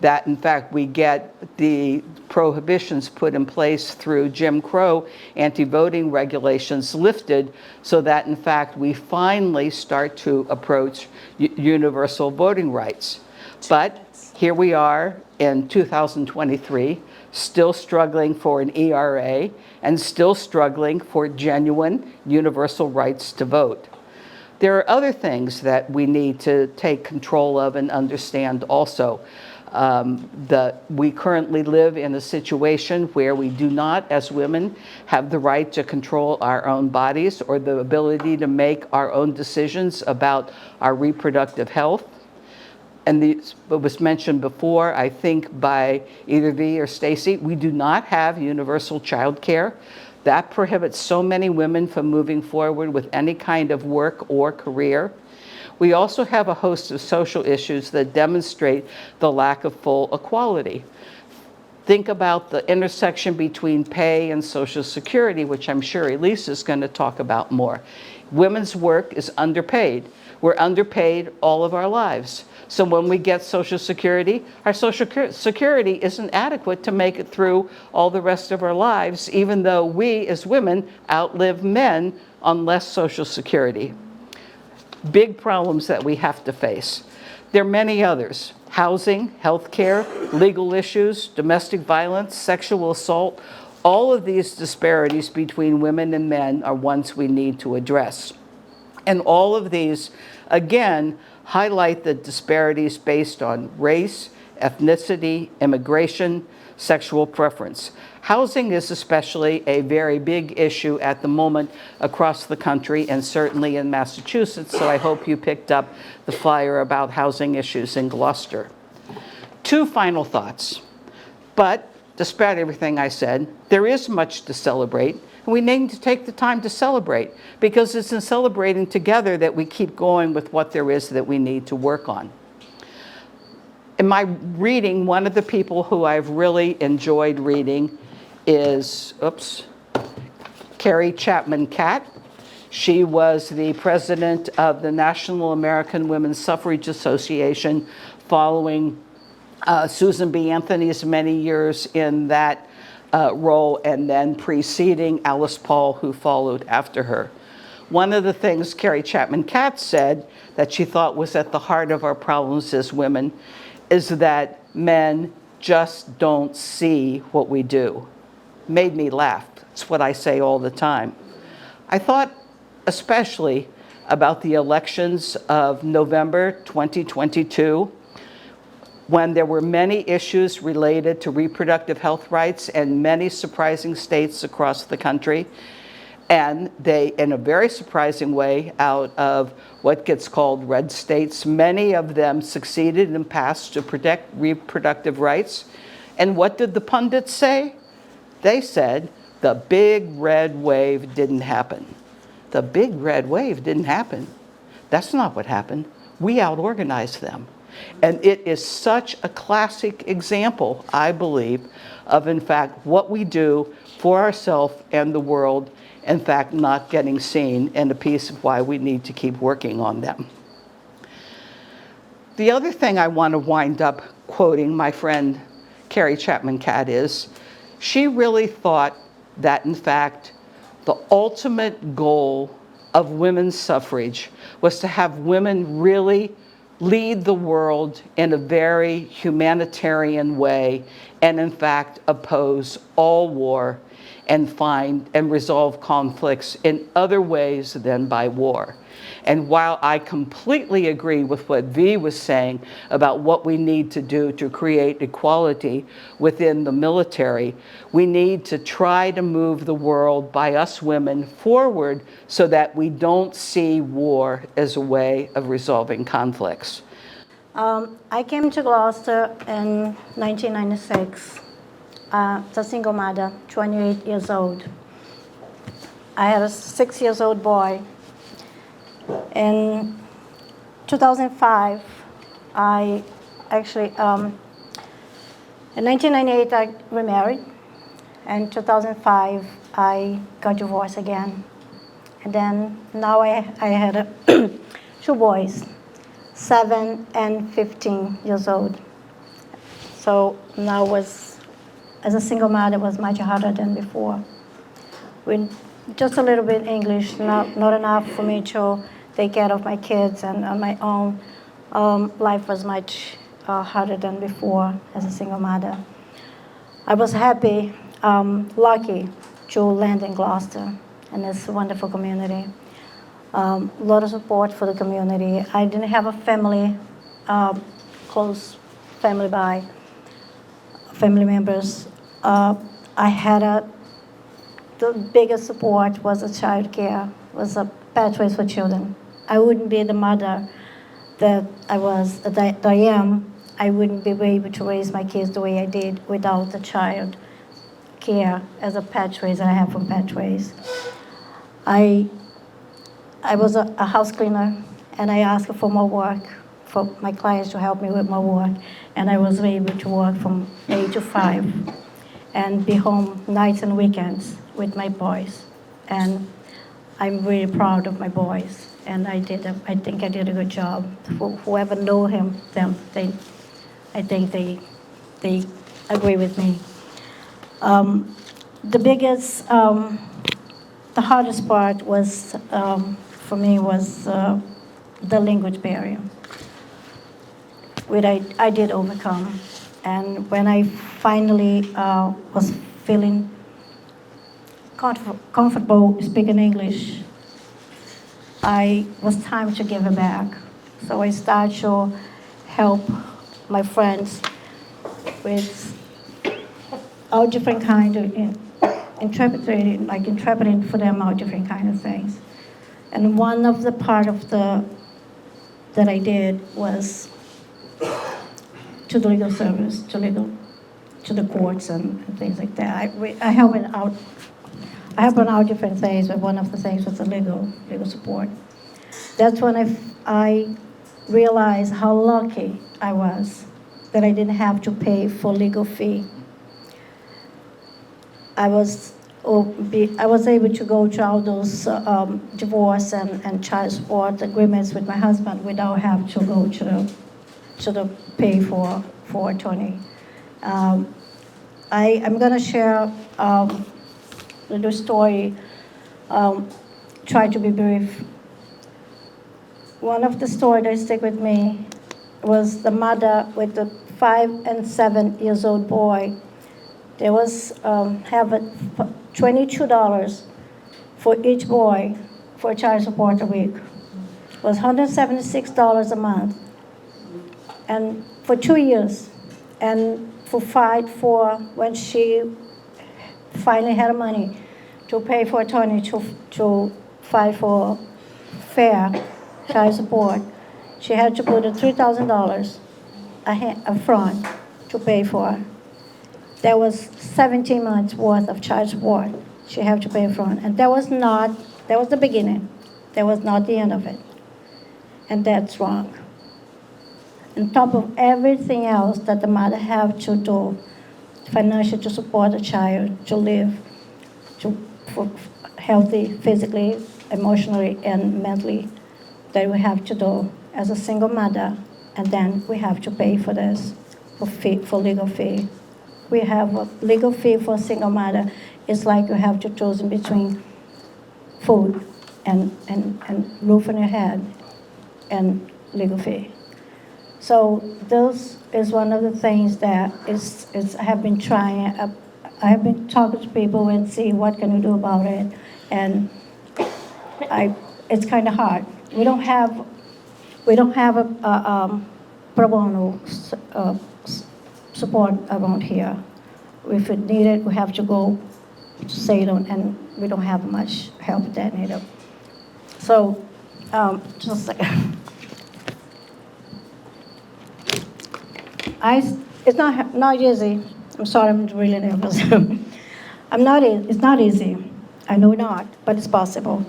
that in fact we get the prohibitions put in place through Jim Crow anti-voting regulations lifted, so that in fact we finally start to approach universal voting rights. But here we are in 2023, still struggling for an ERA and still struggling for genuine universal rights to vote. There are other things that we need to take control of and understand also. We currently live in a situation where we do not, as women, have the right to control our own bodies or the ability to make our own decisions about our reproductive health. And it was mentioned before, I think by either V or Stacy, we do not have universal child care. That prohibits so many women from moving forward with any kind of work or career. We also have a host of social issues that demonstrate the lack of full equality. Think about the intersection between pay and Social Security, which I'm sure Elise is going to talk about more. Women's work is underpaid. We're underpaid all of our lives. So when we get Social Security, our Social Security isn't adequate to make it through all the rest of our lives, even though we as women outlive men on less Social Security. Big problems that we have to face. There are many others: housing, healthcare, legal issues, domestic violence, sexual assault. All of these disparities between women and men are ones we need to address. And all of these, again, highlight the disparities based on race, ethnicity, immigration, sexual preference. Housing is especially a very big issue at the moment across the country and certainly in Massachusetts, so I hope you picked up the flyer about housing issues in Gloucester. Two final thoughts. But despite everything I said, there is much to celebrate, and we need to take the time to celebrate, because it's in celebrating together that we keep going with what there is that we need to work on. In my reading, one of the people who I've really enjoyed reading is, Carrie Chapman Catt. She was the president of the National American Women's Suffrage Association following Susan B. Anthony's many years in that role, and then preceding Alice Paul, who followed after her. One of the things Carrie Chapman Catt said that she thought was at the heart of our problems as women is that men just don't see what we do. Made me laugh. It's what I say all the time. I thought especially about the elections of November 2022, when there were many issues related to reproductive health rights in many surprising states across the country. And they, in a very surprising way, out of what gets called red states, many of them succeeded and passed to protect reproductive rights. And what did the pundits say? They said, the big red wave didn't happen. The big red wave didn't happen. That's not what happened. We out-organized them. And it is such a classic example, I believe, of, in fact, what we do for ourselves and the world, in fact, not getting seen, and a piece of why we need to keep working on them. The other thing I want to wind up quoting my friend Carrie Chapman Catt is, she really thought that, in fact, the ultimate goal of women's suffrage was to have women really lead the world in a very humanitarian way and, in fact, oppose all war and find and resolve conflicts in other ways than by war. And while I completely agree with what Vi was saying about what we need to do to create equality within the military, we need to try to move the world by us women forward so that we don't see war as a way of resolving conflicts. I came to Gloucester in 1996. As a single mother, 28 years old. I had a 6-year-old boy. In 2005, I actually, in 1998, I remarried. In 2005, I got divorced again. And then now I had 2 boys, 7 and 15 years old. So now as a single mother, was much harder than before. With just a little bit English, not enough for me to take care of my kids and on my own. Life was much harder than before as a single mother. I was happy, lucky to land in Gloucester, and it's a wonderful community. A lot of support for the community. I didn't have a family, close family members. I had the biggest support was a child care, was a pathways for children. I wouldn't be the mother that I am. I wouldn't be able to raise my kids the way I did without the child care as a pathways that I have from pathways. I was a house cleaner, and I asked for more work, for my clients to help me with more work, and I was able to work from 8 to 5 and be home nights and weekends with my boys. And I'm really proud of my boys, and I think I did a good job. Whoever know them, I think they agree with me. The biggest, the hardest part was, for me, was the language barrier, which I did overcome. And when I finally was feeling comfortable speaking English, it was time to give it back. So I started to help my friends with all different kind of interpreting for them all different kind of things. And one of the part of that I did was to the legal service, to the courts and things like that. I help out different things, but one of the things was the legal support. That's when I realized how lucky I was that I didn't have to pay for legal fee. I was able to go to all those divorce and child support agreements with my husband without having to go to the pay for attorney. I'm going to share a little story, try to be brief. One of the stories that stick with me was the mother with the 5 and 7 years old boy. There was have $22 for each boy for child support a week. It was $176 a month, and for 2 years, and for when she finally had money to pay for attorney to fight for fair child support, she had to put $3,000 up front to pay for. There was 17 months worth of child support she had to pay up front, and that was the beginning. That was not the end of it, and that's wrong. On top of everything else that the mother have to do financially to support the child, to live, for healthy physically, emotionally, and mentally, that we have to do as a single mother, and then we have to pay for this, for legal fee. We have a legal fee for a single mother. It's like you have to choose in between food and roof on your head and legal fee. So this is one of the things that I have been trying. I have been talking to people and see what can we do about it, and it's kind of hard. We don't have a pro bono support around here. If it needed, we have to go to Salem, and we don't have much help there neither. So, just a second. It's not easy. I'm sorry, I'm really nervous. It's not easy. I know not, but it's possible.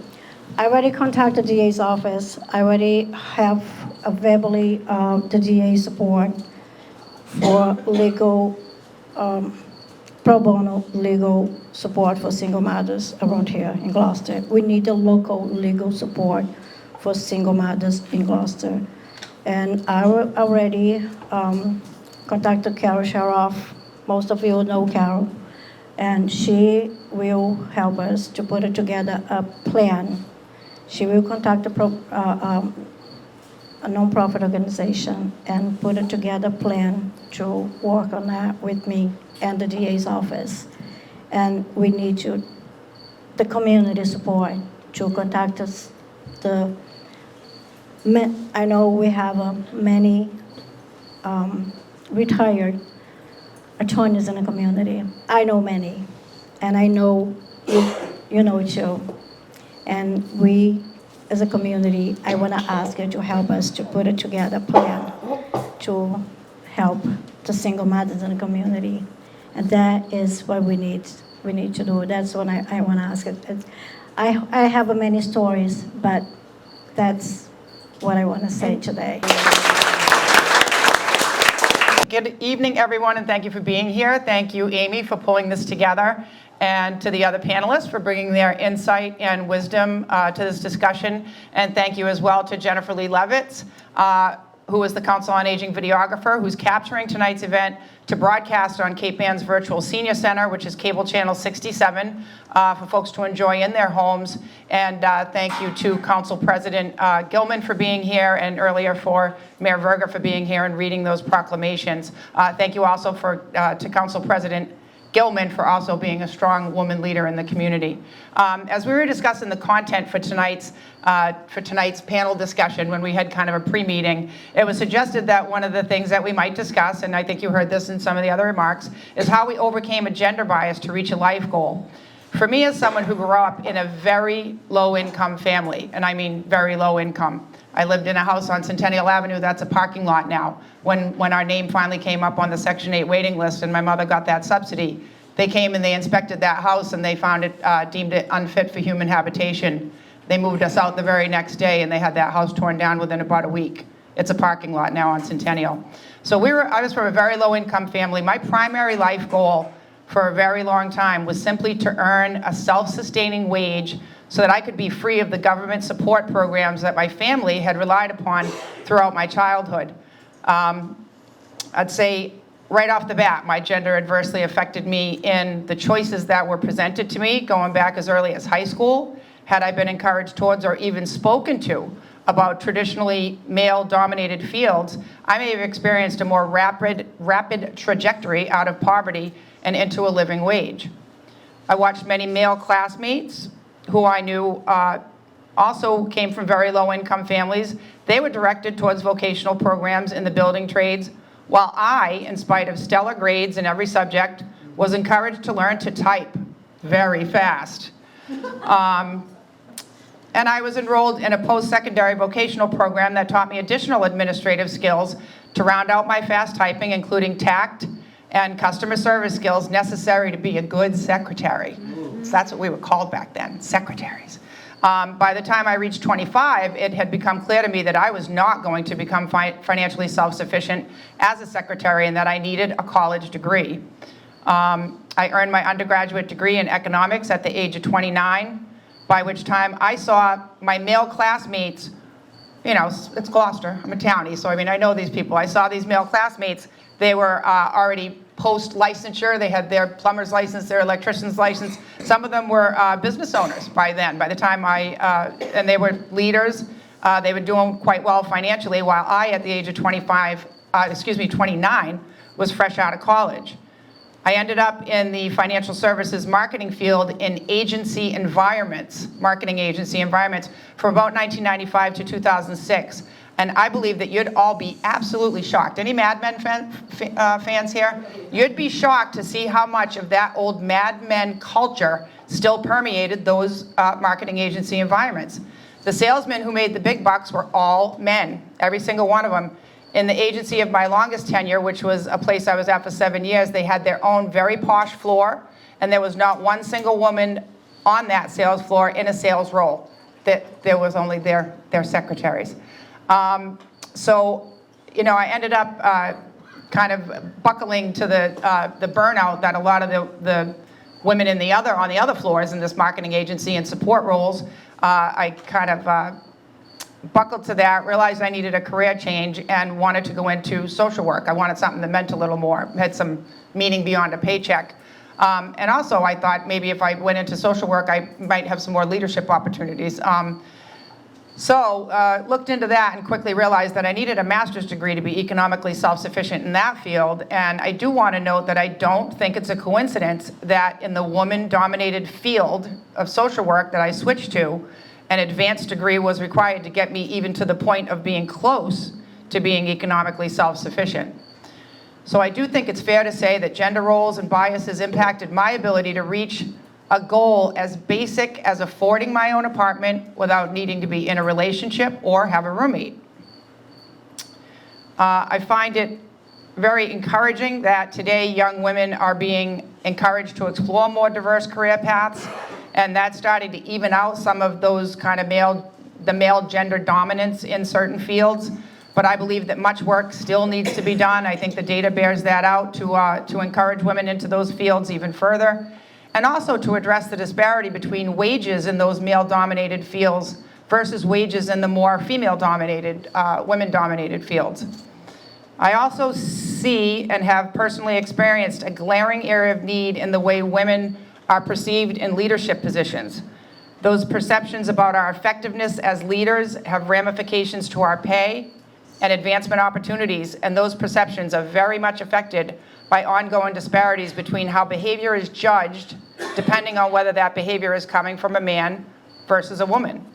I already contacted the DA's office. I already have verbally the DA support for legal, pro bono legal support for single mothers around here in Gloucester. We need a local legal support for single mothers in Gloucester. And I already contacted Carol Sharoff. Most of you know Carol. And she will help us to put together a plan. She will contact a nonprofit organization and put together a plan to work on that with me and the DA's office. And we need the community support to contact us. I know we have many retired attorneys in the community. I know many, and I know you know it too. And we, as a community, I want to ask you to help us to put together a plan to help the single mothers in the community. And that is what we need to do. That's what I want to ask it. I have many stories, but that's what I want to say today. Good evening, everyone, and thank you for being here. Thank you, Amy, for pulling this together, and to the other panelists for bringing their insight and wisdom to this discussion. And thank you as well to Jennifer Lee Levitz, who is the Council on Aging videographer, who's capturing tonight's event to broadcast on Cape Ann's Virtual Senior Center, which is cable channel 67, for folks to enjoy in their homes. And thank you to Council President Gilman for being here, and earlier for Mayor Verga for being here and reading those proclamations. Thank you also to Council President Gilman for also being a strong woman leader in the community. As we were discussing the content for tonight's panel discussion, when we had kind of a pre-meeting, it was suggested that one of the things that we might discuss, and I think you heard this in some of the other remarks, is how we overcame a gender bias to reach a life goal. For me, as someone who grew up in a very low-income family, and I mean very low income, I lived in a house on Centennial Avenue that's a parking lot now. When our name finally came up on the Section 8 waiting list and my mother got that subsidy, they came and they inspected that house and they found it, deemed it unfit for human habitation. They moved us out the very next day and they had that house torn down within about a week. It's a parking lot now on Centennial. So I was from a very low income family. My primary life goal for a very long time was simply to earn a self-sustaining wage so that I could be free of the government support programs that my family had relied upon throughout my childhood. I'd say right off the bat, my gender adversely affected me in the choices that were presented to me going back as early as high school. Had I been encouraged towards or even spoken to about traditionally male-dominated fields, I may have experienced a more rapid trajectory out of poverty and into a living wage. I watched many male classmates who I knew also came from very low-income families. They were directed towards vocational programs in the building trades, while I, in spite of stellar grades in every subject, was encouraged to learn to type very fast. And I was enrolled in a post-secondary vocational program that taught me additional administrative skills to round out my fast typing, including tact and customer service skills necessary to be a good secretary. So that's what we were called back then, secretaries. By the time I reached 25, it had become clear to me that I was not going to become financially self-sufficient as a secretary and that I needed a college degree. I earned my undergraduate degree in economics at the age of 29, by which time I saw my male classmates, you know, it's Gloucester, I'm a townie, so I mean, I know these people. I saw these male classmates, they were already post-licensure, they had their plumber's license, their electrician's license. Some of them were business owners by then. By the time and they were leaders, they were doing quite well financially, while I, at the age of 29, was fresh out of college. I ended up in the financial services marketing field in agency environments, marketing agency environments, from about 1995 to 2006. And I believe that you'd all be absolutely shocked. Any Mad Men fans here? You'd be shocked to see how much of that old Mad Men culture still permeated those marketing agency environments. The salesmen who made the big bucks were all men, every single one of them. In the agency of my longest tenure, which was a place I was at for 7 years, they had their own very posh floor, and there was not one single woman on that sales floor in a sales role. There was only their secretaries. So, you know, I ended up kind of buckling to the burnout that a lot of the women on the other floors in this marketing agency and support roles, I kind of buckled to that, realized I needed a career change, and wanted to go into social work. I wanted something that meant a little more, had some meaning beyond a paycheck. And also I thought maybe if I went into social work, I might have some more leadership opportunities. So looked into that and quickly realized that I needed a master's degree to be economically self-sufficient in that field. And I do want to note that I don't think it's a coincidence that in the woman-dominated field of social work that I switched to, an advanced degree was required to get me even to the point of being close to being economically self-sufficient. So I do think it's fair to say that gender roles and biases impacted my ability to reach a goal as basic as affording my own apartment without needing to be in a relationship or have a roommate. I find it very encouraging that today young women are being encouraged to explore more diverse career paths, and that's starting to even out some of those kind of male gender dominance in certain fields. But I believe that much work still needs to be done. I think the data bears that out to encourage women into those fields even further, and also to address the disparity between wages in those male-dominated fields versus wages in the more female-dominated, women-dominated fields. I also see and have personally experienced a glaring area of need in the way women are perceived in leadership positions. Those perceptions about our effectiveness as leaders have ramifications to our pay and advancement opportunities, and those perceptions are very much affected by ongoing disparities between how behavior is judged, depending on whether that behavior is coming from a man versus a woman.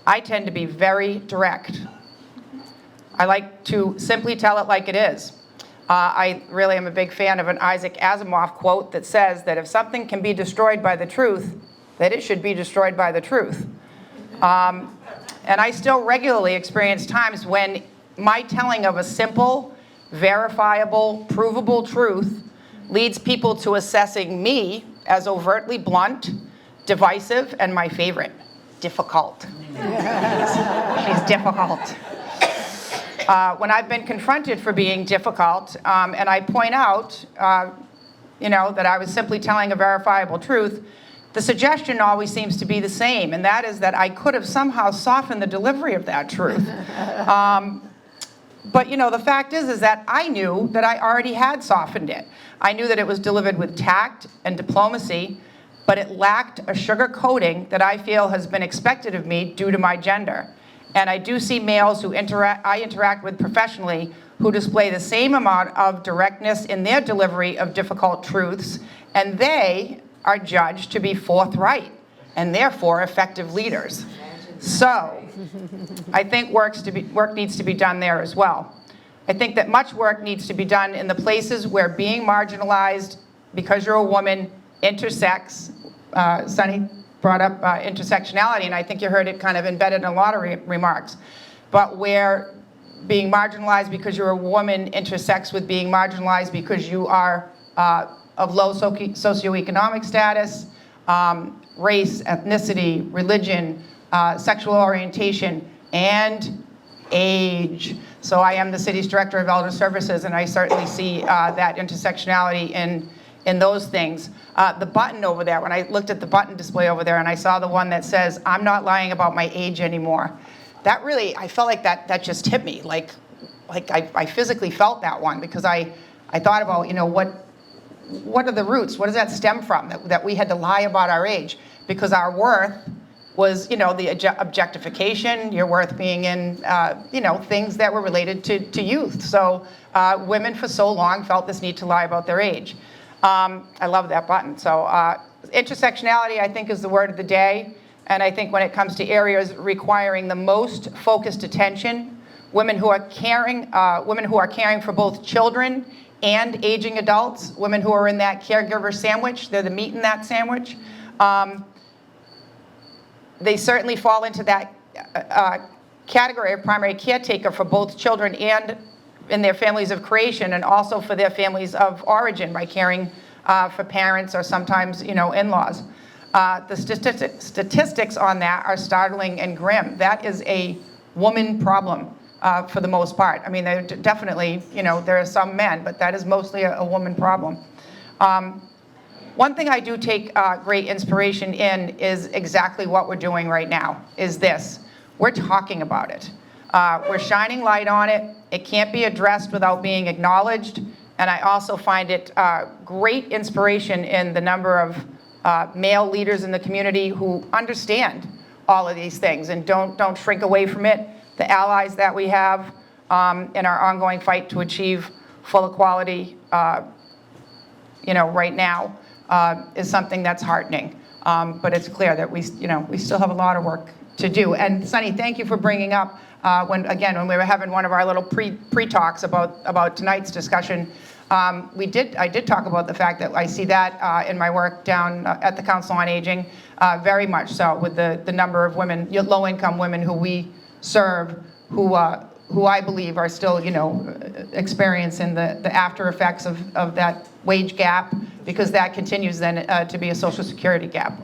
I tend to be very direct. I like to simply tell it like it is. I really am a big fan of an Isaac Asimov quote that says that if something can be destroyed by the truth, that it should be destroyed by the truth. And I still regularly experience times when my telling of a simple, verifiable, provable truth leads people to assessing me as overtly blunt, divisive, and my favorite, difficult. She's difficult. When I've been confronted for being difficult, and I point out, that I was simply telling a verifiable truth, the suggestion always seems to be the same, and that is that I could have somehow softened the delivery of that truth. But the fact is that I knew that I already had softened it. I knew that it was delivered with tact and diplomacy, but it lacked a sugar coating that I feel has been expected of me due to my gender. And I do see males who I interact with professionally who display the same amount of directness in their delivery of difficult truths, and they are judged to be forthright and therefore effective leaders. So I think work needs to be done there as well. I think that much work needs to be done in the places where being marginalized because you're a woman intersects. Sunny brought up intersectionality, and I think you heard it kind of embedded in a lot of remarks. But where being marginalized because you're a woman intersects with being marginalized because you are of low socioeconomic status, race, ethnicity, religion, sexual orientation, and age. So I am the city's director of elder services, and I certainly see that intersectionality in those things. The button over there, when I looked at the button display over there and I saw the one that says, "I'm not lying about my age anymore," that really, I felt like that just hit me. Like I physically felt that one, because I thought about, what are the roots? What does that stem from, that we had to lie about our age? Because our worth was, the objectification, your worth being in, things that were related to youth. So women for so long felt this need to lie about their age. I love that button. So intersectionality, I think, is the word of the day. And I think when it comes to areas requiring the most focused attention, women who are caring for both children and aging adults, women who are in that caregiver sandwich, they're the meat in that sandwich. They certainly fall into that category of primary caretaker for both children and in their families of creation, and also for their families of origin by caring for parents or sometimes, in-laws. The statistics on that are startling and grim. That is a woman problem for the most part. I mean, definitely, there are some men, but that is mostly a woman problem. One thing I do take great inspiration in is exactly what we're doing right now, is this. We're talking about it. We're shining light on it. It can't be addressed without being acknowledged. And I also find it great inspiration in the number of male leaders in the community who understand all of these things and don't shrink away from it. The allies that we have in our ongoing fight to achieve full equality, right now, is something that's heartening. But it's clear that we still have a lot of work to do. And Sunny, thank you for bringing up when we were having one of our little pre-talks about tonight's discussion. I did talk about the fact that I see that in my work down at the Council on Aging, very much so, with the number of women, low-income women who we serve, who I believe are still, experiencing the after effects of that wage gap, because that continues then to be a Social Security gap.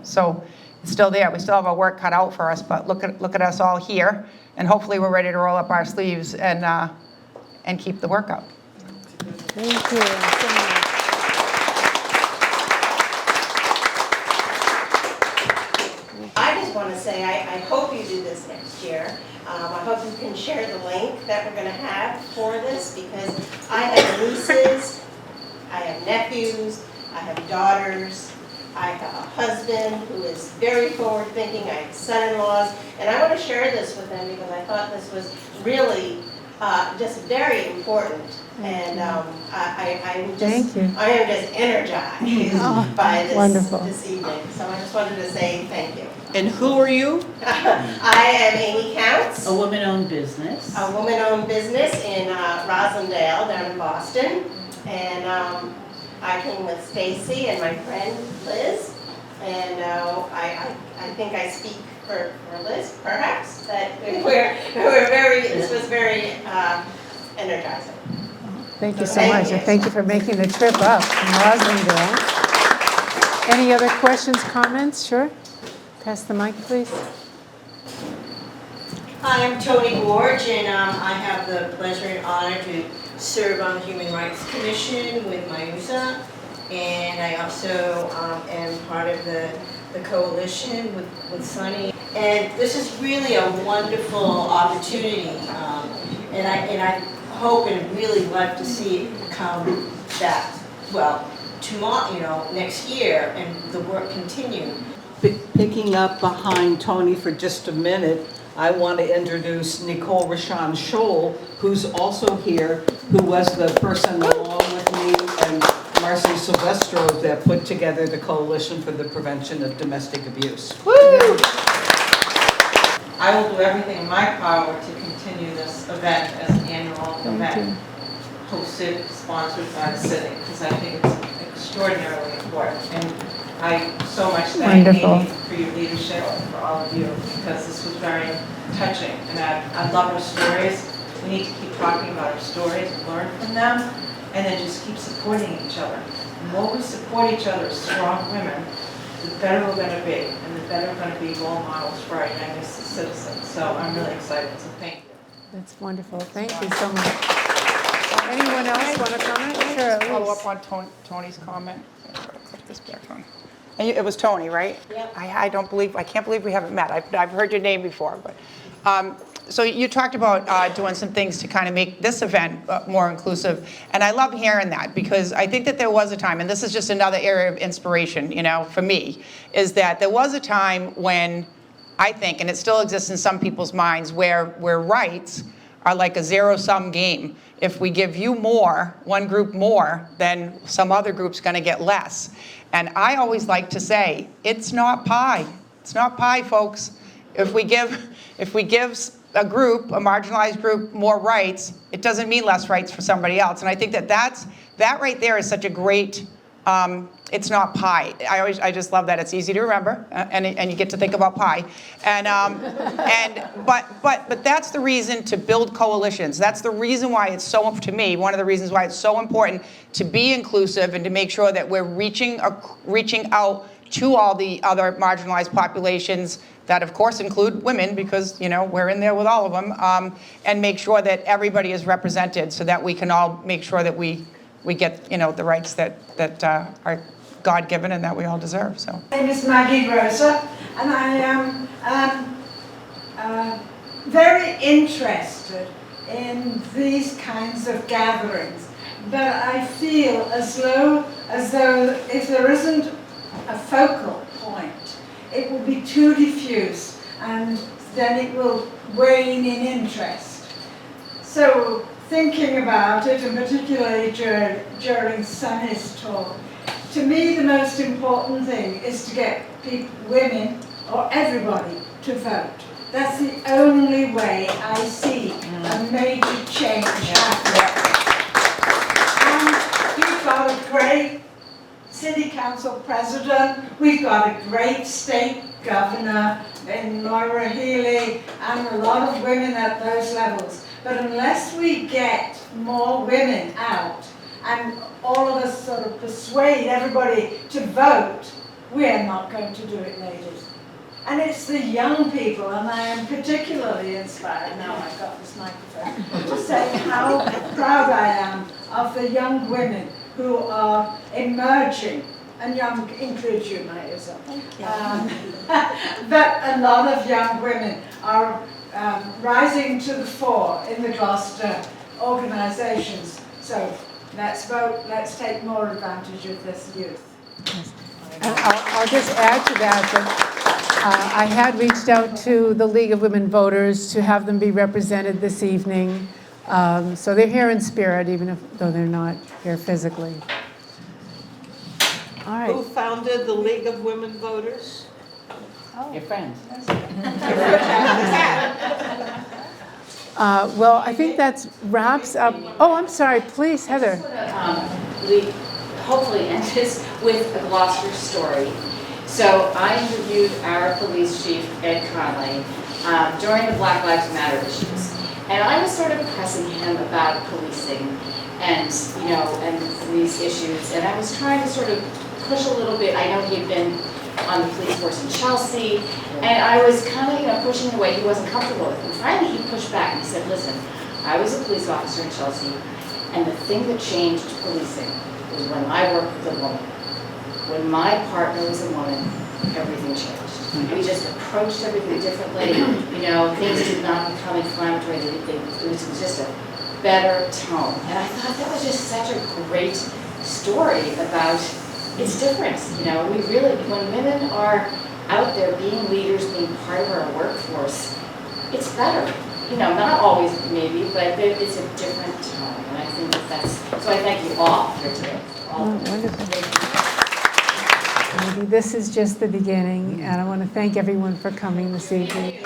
So it's still there. We still have our work cut out for us, but look at us all here, and hopefully we're ready to roll up our sleeves and keep the work up. Thank you so much. I just want to say I hope you do this next year. I hope you can share the link that we're going to have for this, because I have nieces, I have nephews, I have daughters, I have a husband who is very forward-thinking, I have son-in-laws, and I want to share this with them because I thought this was really just very important. And I am just energized by this evening. So I just wanted to say thank you. And who are you? I am Amy Counts, A woman-owned business. a woman-owned business in Roslindale down in Boston. And I came with Stacy and my friend Liz. And I think I speak for Liz, perhaps, that this was very energizing. Thank you so much, and thank you for making the trip up from Roslindale. Any other questions, comments? Sure. Pass the mic, please. Hi, I'm Toni Gorge, and I have the pleasure and honor to serve on the Human Rights Commission with Mayusa, and I also am part of the coalition with Sunny. And this is really a wonderful opportunity, and I hope and really love to see it come that, tomorrow, next year, and the work continue. Picking up behind Toni for just a minute, I want to introduce Nicole Rashan Scholl, who's also here, who was the person along with me and Marcy Silvestro that put together the Coalition for the Prevention of Domestic Abuse. Woo! I will do everything in my power to continue this event as an annual event, hosted, sponsored by the city, because I think it's extraordinarily important. And I so much thank Amy for your leadership and for all of you, because this was very touching. And I love our stories. We need to keep talking about our stories and learn from them, and then just keep supporting each other. The more we support each other as strong women, the better we're going to be, and the better we're going to be role models for our youngest citizens. So I'm really excited, so thank you. That's wonderful. Thank you so much. Anyone else want to comment? Sure, Follow Elise. up on Tony's comment. Click this back on. And it was Tony, right? Yep. I can't believe we haven't met. I've heard your name before, but. So you talked about doing some things to kind of make this event more inclusive, and I love hearing that, because I think that there was a time, and this is just another area of inspiration, for me, is that there was a time when I think, and it still exists in some people's minds, where rights are like a zero-sum game. If we give you more, one group more, then some other group's going to get less. And I always like to say, it's not pie. It's not pie, folks. If we give a group, a marginalized group, more rights, it doesn't mean less rights for somebody else. And I think that right there is such a great, it's not pie. I just love that. It's easy to remember, and you get to think about pie. But that's the reason to build coalitions. That's the reason why it's so, to me, one of the reasons why it's so important to be inclusive and to make sure that we're reaching out to all the other marginalized populations that of course include women, because we're in there with all of them, and make sure that everybody is represented so that we can all make sure that we get the rights that are God-given and that we all deserve. So. My name is Maggie Rosa, and I am very interested in these kinds of gatherings, but I feel as though if there isn't a focal point, it will be too diffuse, and then it will wane in interest. So, thinking about it, and particularly during Sunny's talk, to me the most important thing is to get women, or everybody, to vote. That's the only way I see a major change happening. And we've got a great City Council President, we've got a great state governor in Maura Healey, and a lot of women at those levels. But unless we get more women out, and all of us sort of persuade everybody to vote, we are not going to do it, ladies. And it's the young people, and I am particularly inspired, now I've got this microphone, to say how proud I am of the young women who are emerging, and young includes you, Maisa. But a lot of young women are rising to the fore in the Gloucester organisations. So let's vote, let's take more advantage of this youth. And I'll just add to that I had reached out to the League of Women Voters to have them be represented this evening. So they're here in spirit, even though they're not here physically. All right. Who founded the League of Women Voters? Your friends. Well, I think that wraps up. Oh, I'm sorry. Please, Heather. Hopefully end this with a Gloucester story. So I interviewed our police chief, Ed Conley, during the Black Lives Matter issues. And I was sort of pressing him about policing and these issues. And I was trying to sort of push a little bit. I know he'd been on the police force in Chelsea, and I was kind of, pushing in a way he wasn't comfortable with. And finally he pushed back and he said, listen, I was a police officer in Chelsea, and the thing that changed policing was when I worked with a woman. When my partner was a woman, everything changed. We just approached everything differently. Things did not become inflammatory. It was just a better tone. And I thought that was just such a great story about it's different. We really, when women are out there being leaders, being part of our workforce, it's better. Not always maybe, but it's a different tone. And I think that's, so I thank you all here today. Wonderful. Maybe this is just the beginning, and I want to thank everyone for coming this evening.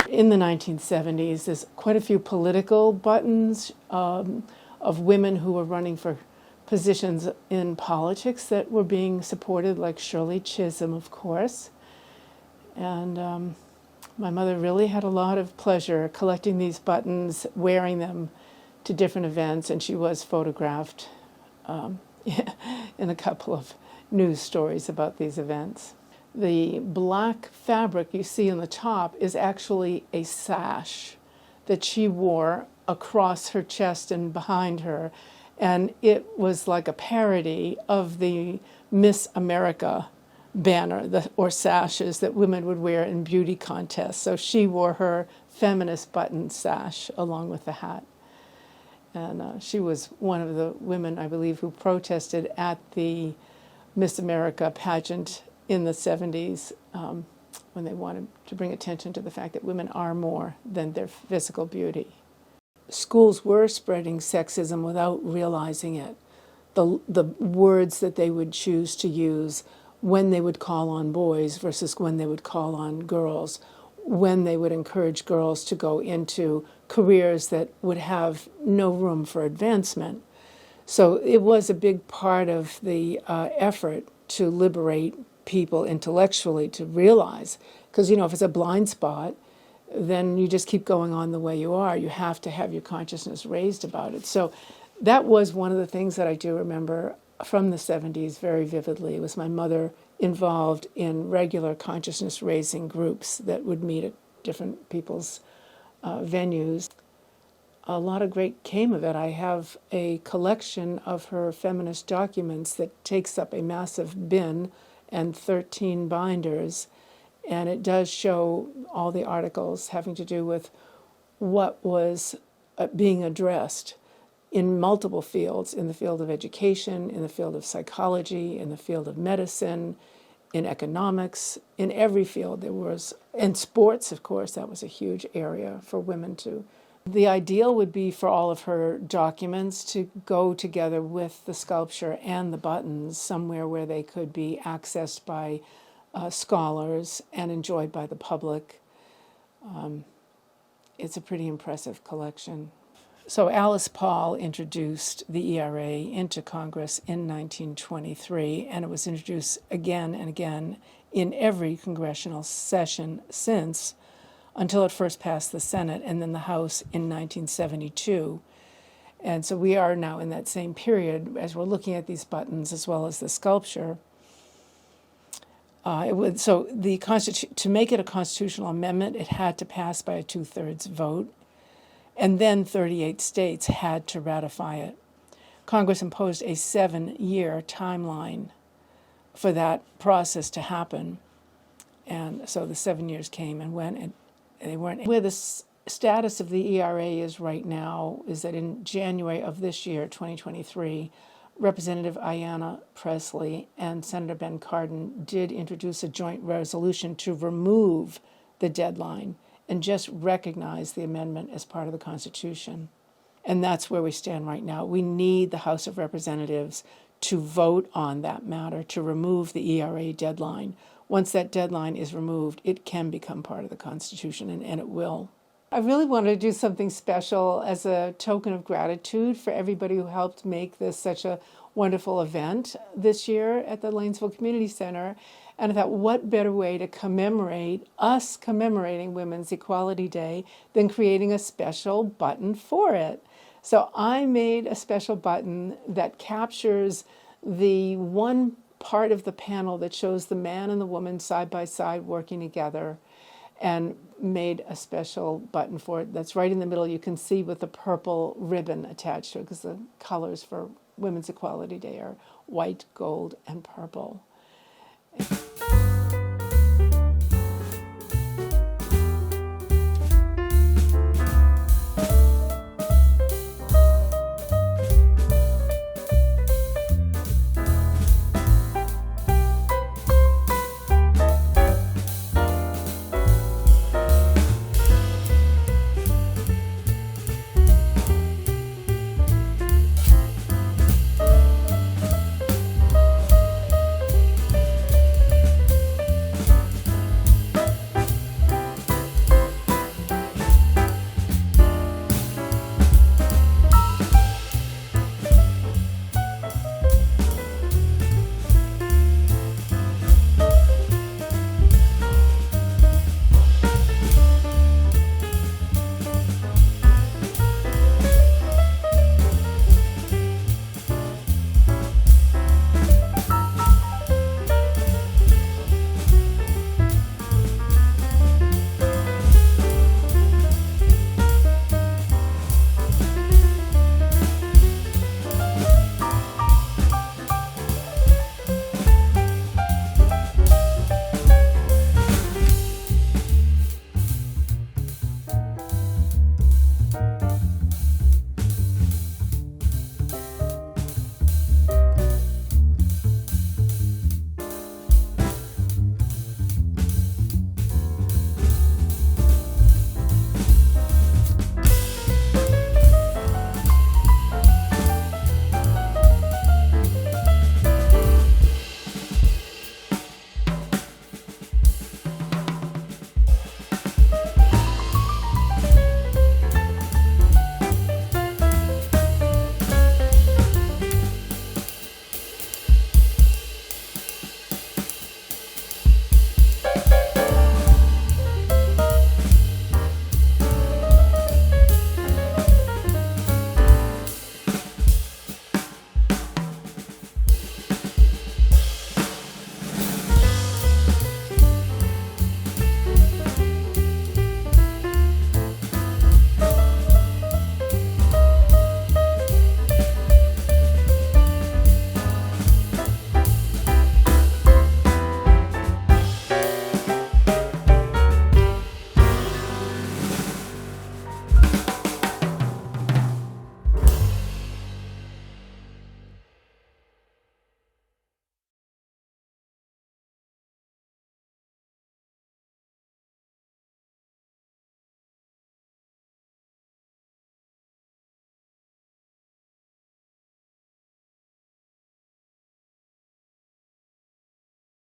In the 1970s, there's quite a few political buttons of women who were running for positions in politics that were being supported, like Shirley Chisholm, of course. And my mother really had a lot of pleasure collecting these buttons, wearing them to different events, and she was photographed in a couple of news stories about these events. The black fabric you see on the top is actually a sash that she wore across her chest and behind her, and it was like a parody of the Miss America banner or sashes that women would wear in beauty contests. So she wore her feminist button sash along with the hat. And she was one of the women, I believe, who protested at the Miss America pageant in the 70s when they wanted to bring attention to the fact that women are more than their physical beauty. Schools were spreading sexism without realizing it. The words that they would choose to use when they would call on boys versus when they would call on girls, when they would encourage girls to go into careers that would have no room for advancement. So it was a big part of the effort to liberate people intellectually to realize, because, if it's a blind spot, then you just keep going on the way you are. You have to have your consciousness raised about it. So that was one of the things that I do remember from the 70s very vividly. It was my mother involved in regular consciousness raising groups that would meet at different people's venues. A lot of great came of it. I have a collection of her feminist documents that takes up a massive bin and 13 binders, and it does show all the articles having to do with what was being addressed in multiple fields, in the field of education, in the field of psychology, in the field of medicine, in economics, in every field there was, and sports, of course, that was a huge area for women too. The ideal would be for all of her documents to go together with the sculpture and the buttons somewhere where they could be accessed by scholars and enjoyed by the public. It's a pretty impressive collection. So Alice Paul introduced the ERA into Congress in 1923, and it was introduced again and again in every congressional session since, until it first passed the Senate and then the House in 1972. And so we are now in that same period as we're looking at these buttons as well as the sculpture. To make it a constitutional amendment, it had to pass by a 2/3 vote, and then 38 states had to ratify it. Congress imposed a 7-year timeline for that process to happen, and so the 7 years came and went, and they weren't. Where the status of the ERA is right now is that in January of this year, 2023, Representative Ayanna Pressley and Senator Ben Cardin did introduce a joint resolution to remove the deadline and just recognize the amendment as part of the Constitution. And that's where we stand right now. We need the House of Representatives to vote on that matter, to remove the ERA deadline. Once that deadline is removed, it can become part of the Constitution, and it will. I really wanted to do something special as a token of gratitude for everybody who helped make this such a wonderful event this year at the Lanesville Community Center. And I thought, what better way to commemorate us commemorating Women's Equality Day than creating a special button for it? So I made a special button that captures the one part of the panel that shows the man and the woman side by side working together, and made a special button for it that's right in the middle. You can see with the purple ribbon attached to it, because the colors for Women's Equality Day are white, gold, and purple.